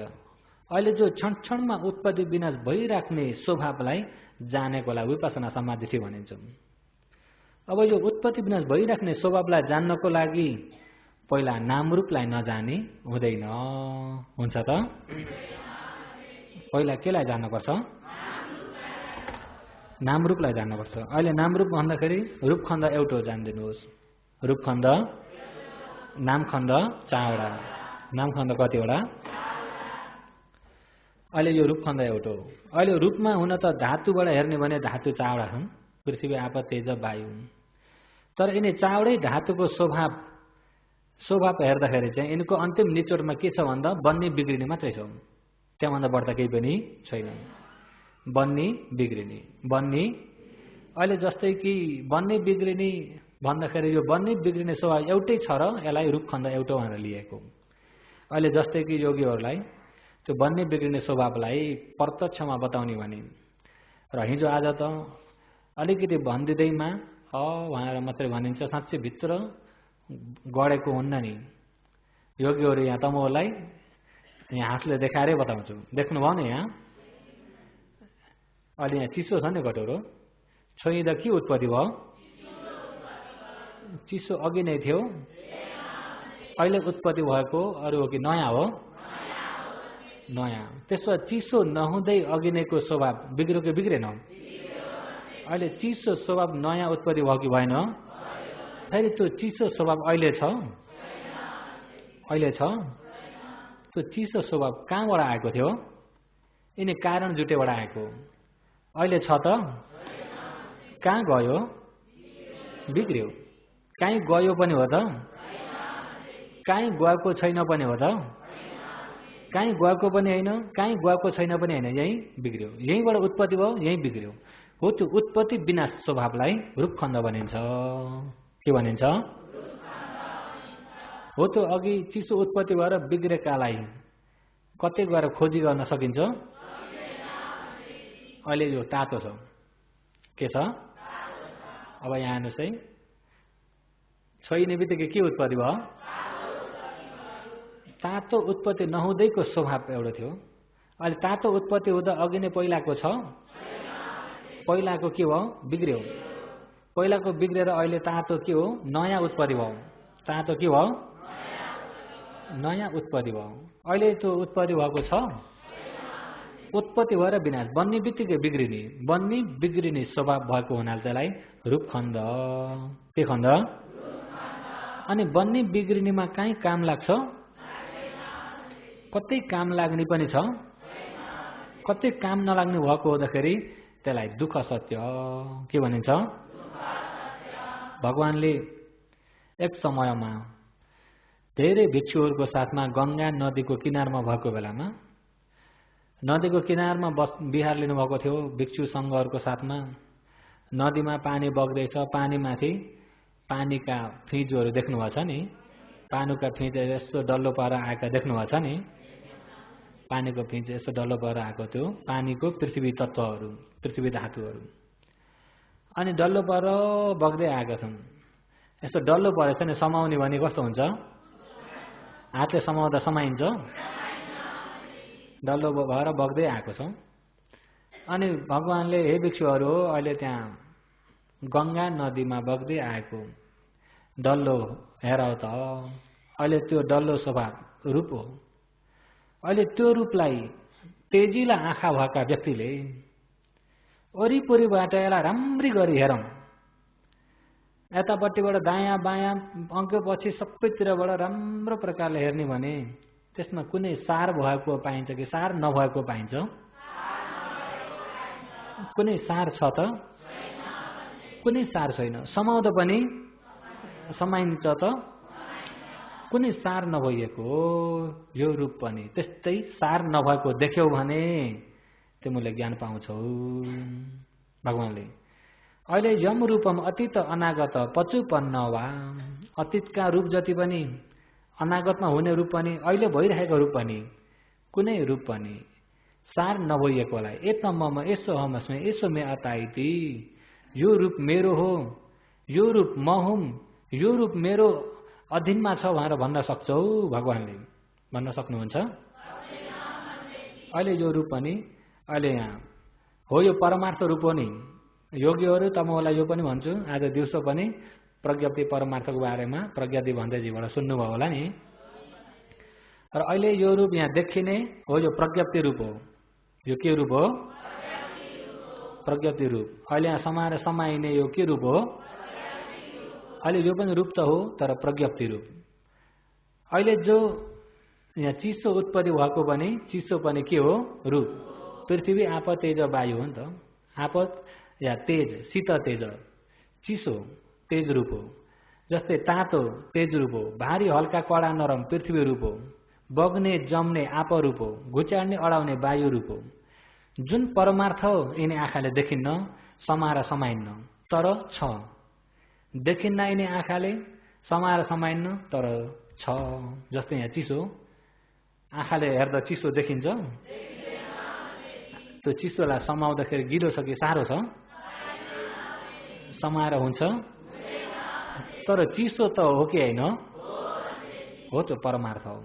Speaker 1: अहिले जो क्षण क्षणमा उत्पत्ति विनाश भइराख्ने स्वभावलाई जानेकोलाई विपसना समाधिठी भनिन्छ। अब यो उत्पत्ति विनाश भइराख्ने स्वभावलाई जान्नको लागि पहिला नामरूपलाई नजाने हुँदैन। हुन्छ त? पहिला केलाई जान्नुपर्छ? नामरूपलाई जान्नुपर्छ। अहिले नामरूप भन्दाखेरि रूपखण्ड एउटा जानिदिनुहोस्। रूपखण्ड, नामखण्ड 4वटा। नामखण्ड कतिवटा? अहिले यो रूपखण्ड एउटा हो। अहिले रूपमा हुन त धातुबाट हेर्ने भने धातु 4वटा छन्, पृथ्वी, आप, तेज, वायु। तर यिनी 4वटै धातुको स्वभाव हेर्दाखेरि चाहिँ यिनको अन्तिम निचोडमा के छ भन्दा बन्ने बिग्रिने मात्रै छ। त्यहाँभन्दा बढ्ता केही पनि छैन। बन्ने बिग्रिने, बन्ने। अहिले जस्तै कि बन्ने बिग्रिने भन्दाखेरि यो बन्ने बिग्रिने स्वभाव एउटै छ र यसलाई रूपखण्ड एउटा भनेर लिएको। अहिले जस्तै कि योगीहरूलाई त्यो बन्ने बिग्रिने स्वभावलाई प्रत्यक्षमा बताउने भने र हिजो आज त अलिकति भनिदिँदैमा भनेर मात्रै भनिन्छ, साँच्चै भित्र गढेको हुन्न नि। योगीहरू यहाँ तमोलाई यहाँ हातले देखाएरै बताउँछु। देख्नुभयो नि यहाँ? अहिले यहाँ चिसो छ नि कटोरो, छोइँदा के उत्पत्ति भयो? चिसो अघि नै थियो, अहिले उत्पत्ति भएको अरू हो कि नयाँ हो? नयाँ। त्यसो चिसो नहुँदै अघि नैको स्वभाव बिग्रियो कि बिग्रेन? अहिले चिसो स्वभाव नयाँ उत्पत्ति भयो कि भएन? फेरि त्यो चिसो स्वभाव अहिले छ? अहिले छ? त्यो चिसो स्वभाव कहाँबाट आएको थियो? यिनी कारण जुटेबाट आएको। अहिले छ त? कहाँ गयो? बिग्रियो। कहीँ गयो पनि हो त? कहीँ गएको छैन पनि हो त? कहीँ गएको पनि होइन, कहीँ गएको छैन पनि होइन, यहीँ बिग्रियो। यहीँबाट उत्पत्ति भयो, यहीँ बिग्रियो। हो त्यो उत्पत्ति विनाश स्वभावलाई रूपखण्ड भनिन्छ। के भनिन्छ? हो त्यो अघि चिसो उत्पत्ति भएर बिग्रेकालाई कतै गएर खोजी गर्न सकिन्छ? अहिले यो तातो छ। के छ? अब यहाँ हेर्नुहोस् है, छोइने बित्तिकै के उत्पत्ति भयो? तातो उत्पत्ति नहुँदैको स्वभाव एउटा थियो। अहिले तातो उत्पत्ति हुँदा अघि नै पहिलाको छ? पहिलाको के भयो? बिग्रियो। पहिलाको बिग्रेर अहिले तातो के हो? नयाँ उत्पत्ति भयो। तातो के भयो? नयाँ उत्पत्ति भयो। अहिले त्यो उत्पत्ति भएको छ? उत्पत्ति भएर विनाश, बन्ने बित्तिकै बिग्रिने, बन्ने बिग्रिने स्वभाव भएको हुनाले त्यसलाई रूपखण्ड। के खण्ड? अनि बन्ने बिग्रिनेमा कहीँ काम लाग्छ? कतै काम लाग्ने पनि छ? कतै काम नलाग्ने भएको हुँदाखेरि त्यसलाई दुःख सत्य। के भनिन्छ? भगवानले एक समयमा धेरै भिक्षुहरूको साथमा गङ्गा नदीको किनारमा भएको बेलामा, नदीको किनारमा विहार लिनुभएको थियो भिक्षु सङ्घहरूको साथमा। नदीमा पानी बग्दैछ, पानीमाथि पानीका फिँजहरू देख्नुभएको छ नि? पानीका फिँज यसो डल्लो पर आएका देख्नुभएको छ नि? पानीको फिँज यसो डल्लो पर आएको थियो, पानीको पृथ्वी तत्त्वहरू, पृथ्वी धातुहरू। अनि डल्लो पर बग्दै आएका छन्। यसो डल्लो परेछ नि, समाउने भने कस्तो हुन्छ? हातले समाउँदा समाइन्छ? डल्लो भएर बग्दै आएको छ। अनि भगवानले हे भिक्षुहरू, अहिले त्यहाँ गङ्गा नदीमा बग्दै आएको डल्लो हेर त, अहिले त्यो डल्लो स्वभाव रूप हो। अहिले त्यो रूपलाई तेजिला आँखा भएका व्यक्तिले वरिपरिबाट यसलाई राम्री गरी हेरौँ, यतापट्टिबाट दायाँ बायाँ अङ्क पछि सबैतिरबाट राम्रो प्रकारले हेर्ने भने त्यसमा कुनै सार भएको पाइन्छ कि सार नभएको पाइन्छ? कुनै सार छ त? कुनै सार छैन। समाउँदा पनि समाइन्छ त? कुनै सार नभएको यो रूप पनि त्यस्तै सार नभएको देख्यौ भने तिमीले ज्ञान पाउँछौ भगवानले। अहिले यम रूपम अतीत अनागत पचुपन्न वा, अतीतका रूप जति पनि अनागतमा हुने रूप पनि अहिले भइरहेको रूप पनि कुनै रूप पनि सार नभइएकोलाई एतमम यसो हमस्मे यसो मे अताइति, यो रूप मेरो हो, यो रूप म हुँ, यो रूप मेरो अधीनमा छ भनेर भन्न सक्छौ भगवानले? भन्न सक्नुहुन्छ? अहिले यो रूप पनि अहिले यहाँ हो, यो परमार्थ रूप हो नि। योगीहरू त म होला यो पनि भन्छु, आज दिउँसो पनि प्रज्ञप्ति परमार्थको बारेमा प्रज्ञादि भन्दैजीबाट सुन्नुभयो होला नि। र अहिले यो रूप यहाँ देखिने हो, यो प्रज्ञप्ति रूप हो। यो के रूप हो? प्रज्ञप्ति रूप। अहिले यहाँ समाएर समाइने यो के रूप हो? अहिले यो पनि रूप त हो, तर प्रज्ञप्ति रूप। अहिले जो यहाँ चिसो उत्पत्ति भएको पनि चिसो पनि के हो? रूप। पृथ्वी आप तेज वायु हो नि त। आप या तेज, शीत तेज, चिसो तेज रूप हो। जस्तै तातो तेज रूप हो, भारी हल्का कडा नरम पृथ्वी रूप हो, बग्ने जम्ने आप रूप हो, घुचाड्ने अडाउने वायु रूप हो। जुन परमार्थ यिनी आँखाले देखिन्न, समाएर समाइन्न, तर छ। देखिन्न यिनी आँखाले, समाएर समाइन्न, तर छ। जस्तै यहाँ चिसो, आँखाले हेर्दा चिसो देखिन्छ? त्यो चिसोलाई समाउँदाखेरि गिलो छ कि साह्रो छ? समाएर हुन्छ? तर चिसो त हो कि होइन? हो, त्यो परमार्थ हो।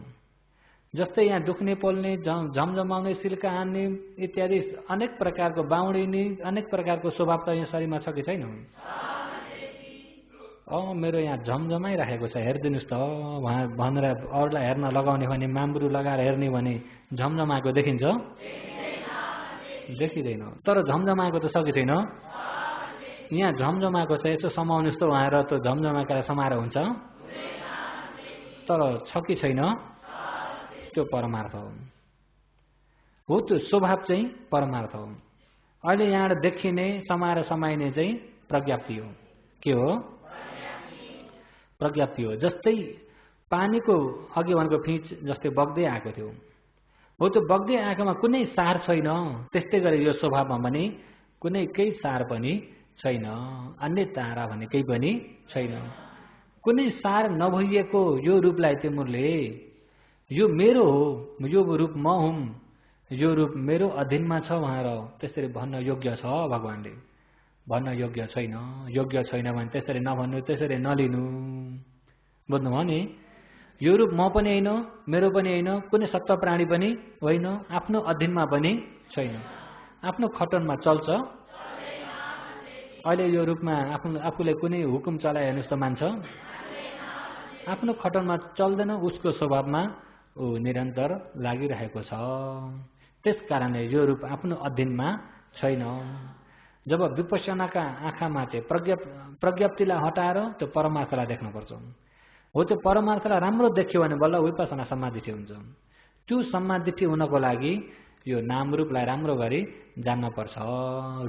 Speaker 1: जस्तै यहाँ दुख्ने पोल्ने, झमझमाउने, सिल्का हान्ने इत्यादि अनेक प्रकारको बाउडिने अनेक प्रकारको स्वभाव त यहाँ शरीरमा छ कि छैन? मेरो यहाँ झमझमाइराखेको छ, हेरिदिनुहोस् त भनेर अरूलाई हेर्न लगाउने भने, माम्ब्रु लगाएर हेर्ने भने झमझमाएको देखिन्छ? देखिँदैन। तर झमझमाएको त छ कि छैन? यहाँ झमझमाएको छ, यसो समाउनुहोस् त उहाँएर त झमझमाएका समाएर हुन्छ? तर छ कि छैन? त्यो परमार्थ हो। त्यो स्वभाव चाहिँ परमार्थ हो। अहिले यहाँबाट देखिने समाएर समाइने चाहिँ प्रज्ञप्ति हो। के हो? प्रज्ञप्ति हो। जस्तै पानीको अघि भनेको फिँच जस्तै बग्दै आएको थियो, हो त्यो बग्दै आएकोमा कुनै सार छैन। त्यस्तै गरी यो स्वभावमा पनि कुनै केही सार पनि छैन, अन्य तारा भन्ने केही पनि छैन। कुनै सार नभइएको यो रूपलाई तिमीले यो मेरो हो, यो रूप म हुँ, यो रूप मेरो अधीनमा छ भनेर त्यसरी भन्न योग्य छ भगवानले? भन्न योग्य छैन। योग्य छैन भने त्यसरी नभन्नु, त्यसरी नलिनु। बुझ्नुभयो नि? यो रूप म पनि होइन, मेरो पनि होइन, कुनै सत्व प्राणी पनि होइन, आफ्नो अधीनमा पनि छैन, आफ्नो खटनमा चल्छ। अहिले यो रूपमा आफूले कुनै हुकुम चलाए हेर्नुहोस् त मान्छ? आफ्नो खटनमा चल्दैन, उसको स्वभावमा ऊ निरन्तर लागिरहेको छ। त्यस कारणले यो रूप आफ्नो अधीनमा छैन। जब विपश्यनाका आँखामा चाहिँ प्रज्ञप्तिलाई हटाएर त्यो परमार्थलाई देख्नुपर्छ। हो, त्यो परमार्थलाई राम्रो देख्यो भने बल्ल विपश्यना समाधिठी हुन्छ। त्यो समाधिठी हुनको लागि यो नाम रूपलाई राम्रो गरी जान्नुपर्छ।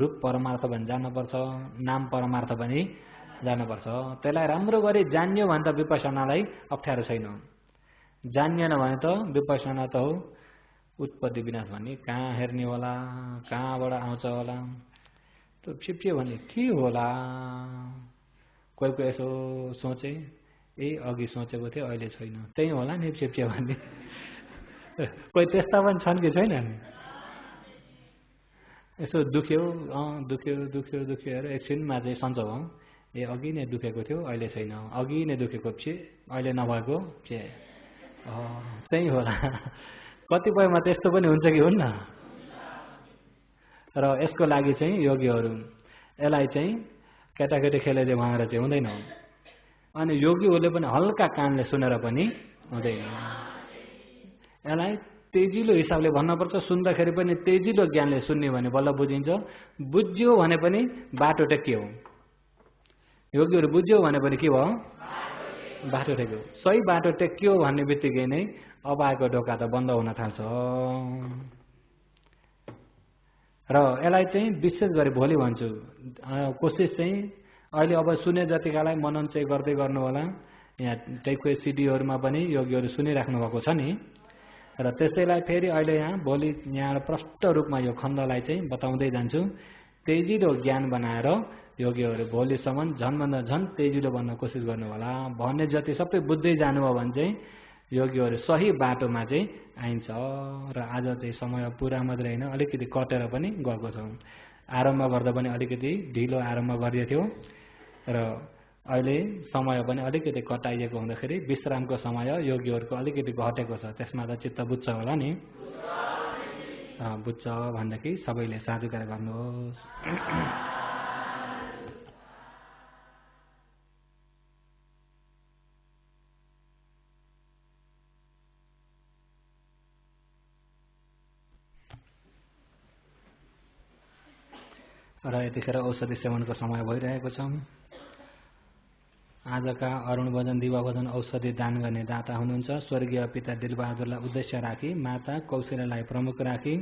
Speaker 1: रूप परमार्थ पनि जान्नुपर्छ, नाम परमार्थ पनि जान्नुपर्छ। त्यसलाई राम्रो गरी जान्यो भने त विपश्यनालाई अप्ठ्यारो छैन। जानिएन भने त विपश्यना त हो उत्पत्ति विनाश भन्ने, कहाँ हेर्ने होला, कहाँबाट आउँछ होला, त्यो छिप्यो भने के होला। कोही कोही यसो सोचे, अघि सोचेको थियो अहिले छैन, त्यही होला नि छिप्यो भन्ने। कोही त्यस्ता पनि छन् कि छैनन्? यसो दुख्यो, दुख्यो दुख्यो दुख्यो हेर एकछिनमा चाहिँ सन्चो भयो, अघि नै दुखेको थियो अहिले छैन, अघि नै दुखेको अहिले नभएको त्यही होला। कतिपयमा त्यस्तो पनि हुन्छ कि हुन्न? र यसको लागि चाहिँ योगीहरू यसलाई चाहिँ केटाकेटी खेलेले भनेर चाहिँ हुँदैन। अनि योगीहरूले पनि हल्का कानले सुनेर पनि हुँदैन। यसलाई तेजिलो हिसाबले भन्नुपर्छ। सुन्दाखेरि पनि तेजिलो ज्ञानले सुन्ने भने बल्ल बुझिन्छ। बुझ्यो भने पनि बाटो टेक्यो। योगीहरू बुझ्यो भने पनि के भयो? बाटो टेक्यो। सही बाटो टेक्यो भन्ने बित्तिकै नै अब आएको ढोका त बन्द हुन थाल्छ। र यसलाई चाहिँ विशेष गरी भोलि भन्छु, कोसिस चाहिँ अहिले अब सुने जतिकालाई मनन चाहिँ गर्दै गर्नु होला। यहाँ टेकवे सिडीहरूमा पनि योगीहरू सुनिराख्नु भएको छ नि। र त्यसैलाई फेरि अहिले यहाँ भोलि यहाँ प्रष्ट रूपमा यो खण्डलाई चाहिँ बताउँदै जान्छु। तेजिलो ज्ञान बनाएर योगीहरू भोलिसम्म झनभन्दा झन तेजिलो बन्न कोसिस गर्नु होला। भन्ने जति सबै बुझ्दै जानुभयो भने चाहिँ योगीहरू सही बाटोमा चाहिँ आइन्छ। र आज चाहिँ समय पुरा मात्रै होइन, अलिकति कटेर पनि गएको छ। आरम्भ गर्दा पनि अलिकति ढिलो आरम्भ गरिएको थियो र अहिले समय पनि अलिकति कटाइएको हुँदाखेरि विश्रामको समय योगीहरूको अलिकति घटेको छ। त्यसमा त चित्त बुझ्छ होला नि? बुझ्छ भनेदेखि सबैले साधुकार गर्नुहोस्। र यतिखेर औषधि सेवनको समय भइरहेको छ। आजका अरुण भजन दिवा भजन औषधि दान गर्ने दाता हुनुहुन्छ स्वर्गीय पिता दिलबहादुरलाई उद्देश्य राखी, माता कौशल्यालाई प्रमुख राखी,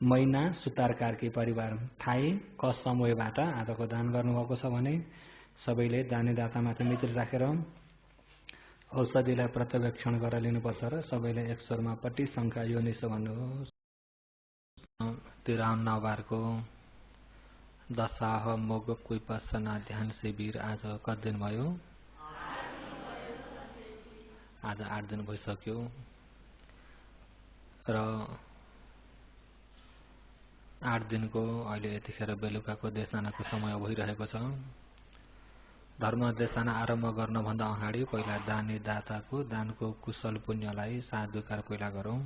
Speaker 1: मैना सुतार कार्की परिवार थाई क समूहबाट आजको दान गर्नुभएको छ भने सबैले दानी दातामाथि मित्र राखेर औषधिलाई प्रत्यवेक्षण गरेर लिनुपर्छ र सबैले एक स्वरमा पट्टी शङ्का योनिस भन्नुहोस्। 53 बारको दशाह मोग विपස්සना ध्यान शिविर आज कति दिन भयो? आज 8 दिन भइसक्यो र 8 दिनको अहिले यतिखेर बेलुकाको देशनाको समय भइरहेको छ। धर्म देशना आरम्भ गर्नभन्दा अगाडि पहिला दानी दाताको दानको कुशल पुण्यलाई साधुकार पहिला गरौं।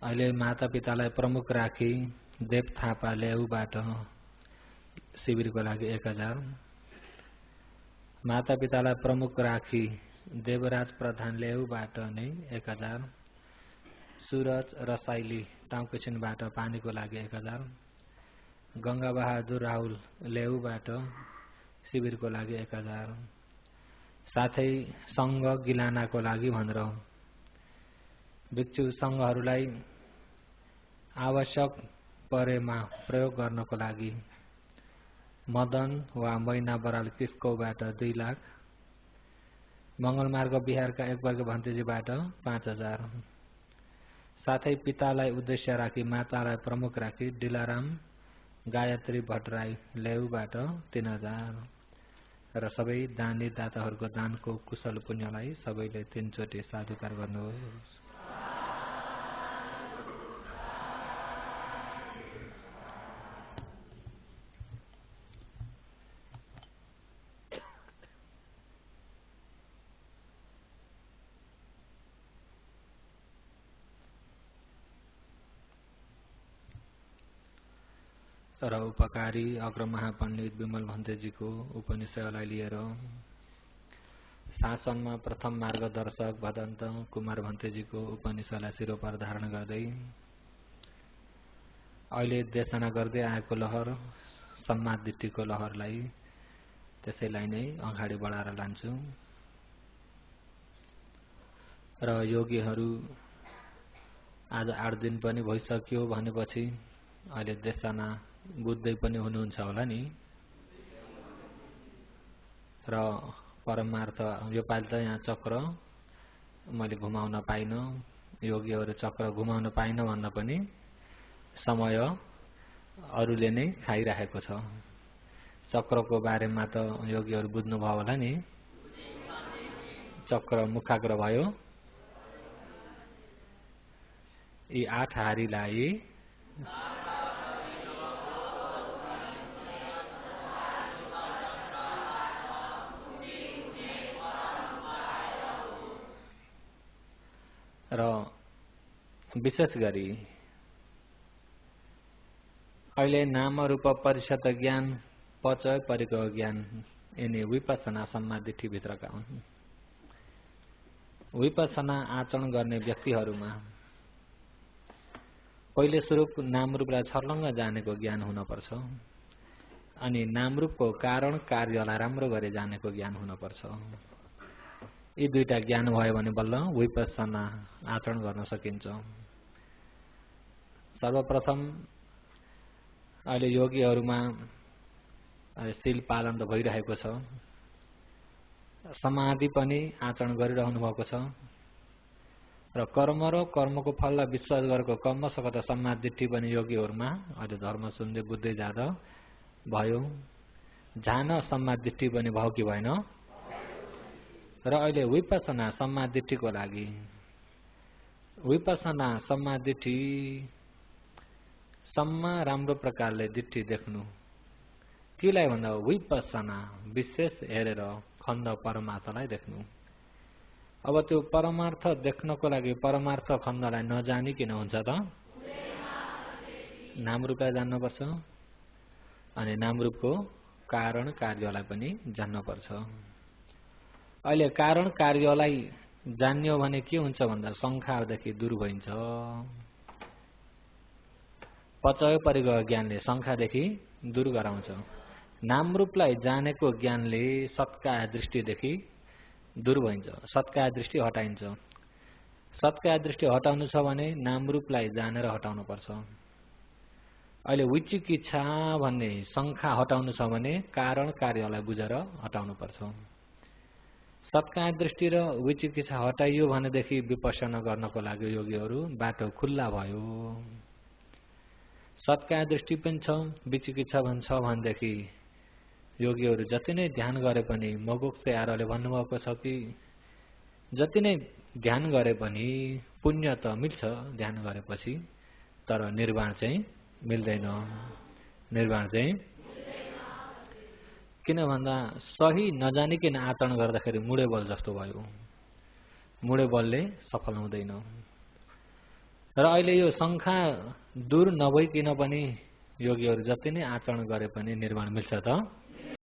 Speaker 1: अहिले माता पितालाई प्रमुख राखी देव थापा ल्याउबाट शिविरको लागि 1000, माता पितालाई प्रमुख राखी देवराज प्रधान ल्याउबाट नै 1000, सुरज रसाइली टाउकेसिनबाट पानीको लागि 1000, गंगा बहादुर राहुल ल्याउबाट शिविरको लागि 1000, साथै संघ गिलानाको लागि भनेर भिक्षु संघहरूलाई आवश्यक परेमा प्रयोग गर्नको लागि मदन वा मैना बराल किस्कोबाट 2 लाख, मंगलमार्ग बिहारका एक वर्ग भन्तेजीबाट 5000, साथै पितालाई उद्देश्य राखी मातालाई प्रमुख राखी डिलाराम गायत्री भट्टराई ल्याउबाट 3000 र सबै दानी दाताहरूको दानको कुशल पुण्यलाई सबैले 3 चोटि साधुकार गर्नुहोस्। र उपकारी अग्र महापण्डित विमल भन्तेजीको उपनिषदलाई लिएर शासनमा प्रथम मार्गदर्शक भदन्त कुमार भन्तेजीको उपनिषदलाई शिरोपर धारण गर्दै अहिले देशना गर्दै आएको लहर सम्मादिटीको लहरलाई त्यसैलाई नै अगाडि बढाएर लान्छु। र योगीहरू आज 8 दिन पनि भइसक्यो भनेपछि अहिले देशना बुझ्दै पनि हुनुहुन्छ होला नि। र परमार्थ यो पालि त यहाँ चक्र मैले घुमाउन पाइन, योगीहरू चक्र घुमाउन पाइन भन्न पनि समय अरूले नै खाइरहेको छ। चक्रको बारेमा त योगीहरू बुझ्नुभयो होला नि। चक्र मुखाग्र भयो, यी 8 हारीलाई र विशेष गरी अहिले नाम रूप परिषद ज्ञान पचय परिको ज्ञान यिनी विपස්සना सम्मादिठी भित्रका हुन्। विपसना आचरण गर्ने व्यक्तिहरूमा पहिले सुरु नामरूपलाई छर्लङ्ग जानेको ज्ञान हुनुपर्छ। अनि नामरूपको कारण कार्यलाई राम्रो गरी जानेको ज्ञान हुनुपर्छ। यी दुईटा ज्ञान भयो भने बल्ल विपसना आचरण गर्न सकिन्छ। सर्वप्रथम अहिले योगीहरूमा शील पालन त भइरहेको छ, समाधि पनि आचरण गरिरहनु भएको छ र कर्म र कर्मको फललाई विश्वास गरेको कर्मसगत सम्मादिट्ठी पनि योगीहरूमा अहिले धर्म सुन्दै बुझ्दै जाँदा भयो। झान सम्मादिट्ठी पनि भयो कि भएन? र अहिले विपसना सम्मादिट्ठीको लागि विपसना सम्मादिट्ठी सम्मा राम्रो प्रकारले दिट्ठी देख्नु केलाई भन्दा विपसना विशेष हेरेर खण्ड परमार्थलाई देख्नु। अब त्यो परमार्थ देख्नको लागि परमार्थ खण्डलाई नजानिकन हुन्छ त? नामरूपलाई जान्नुपर्छ अनि नामरूपको कारण कार्यलाई पनि जान्नुपर्छ। अहिले कारण कार्यलाई जान्यो भने के हुन्छ भन्दा शङ्खादेखि दूर भइन्छ। पचय परिगयो ज्ञानले शङ्खादेखि दूर गराउँछ। नामरूपलाई जानेको ज्ञानले सत्काय दृष्टिदेखि दूर भइन्छ, सत्काय दृष्टि हटाइन्छ। सत्काय दृष्टि हटाउनु छ भने नामरूपलाई जानेर हटाउनु पर्छ। अहिले विचिकित्सा भन्ने शङ्का हटाउनु छ भने कारण कार्यलाई बुझेर हटाउनु पर्छ। सत्काय दृष्टि र विचिकित्सा हटाइयो भनेदेखि विपसना गर्नको लागि योगीहरू बाटो खुल्ला भयो। सत्काय दृष्टि पनि छ, विचिकित्सा पनि छ भनेदेखि योगीहरू जति नै ध्यान गरे पनि मगोक्ष आरले भन्नुभएको छ कि जति नै ध्यान गरे पनि पुण्य त मिल्छ ध्यान गरेपछि, तर निर्वाण चाहिँ मिल्दैन। निर्वाण चाहिँ किन भन्दा सही नजानिकन आचरण गर्दाखेरि मुडे बल जस्तो भयो। मुडे बलले सफल हुँदैन। र अहिले यो शङ्का दूर नभइकन पनि योगीहरू जति नै आचरण गरे पनि निर्वाण मिल्छ त?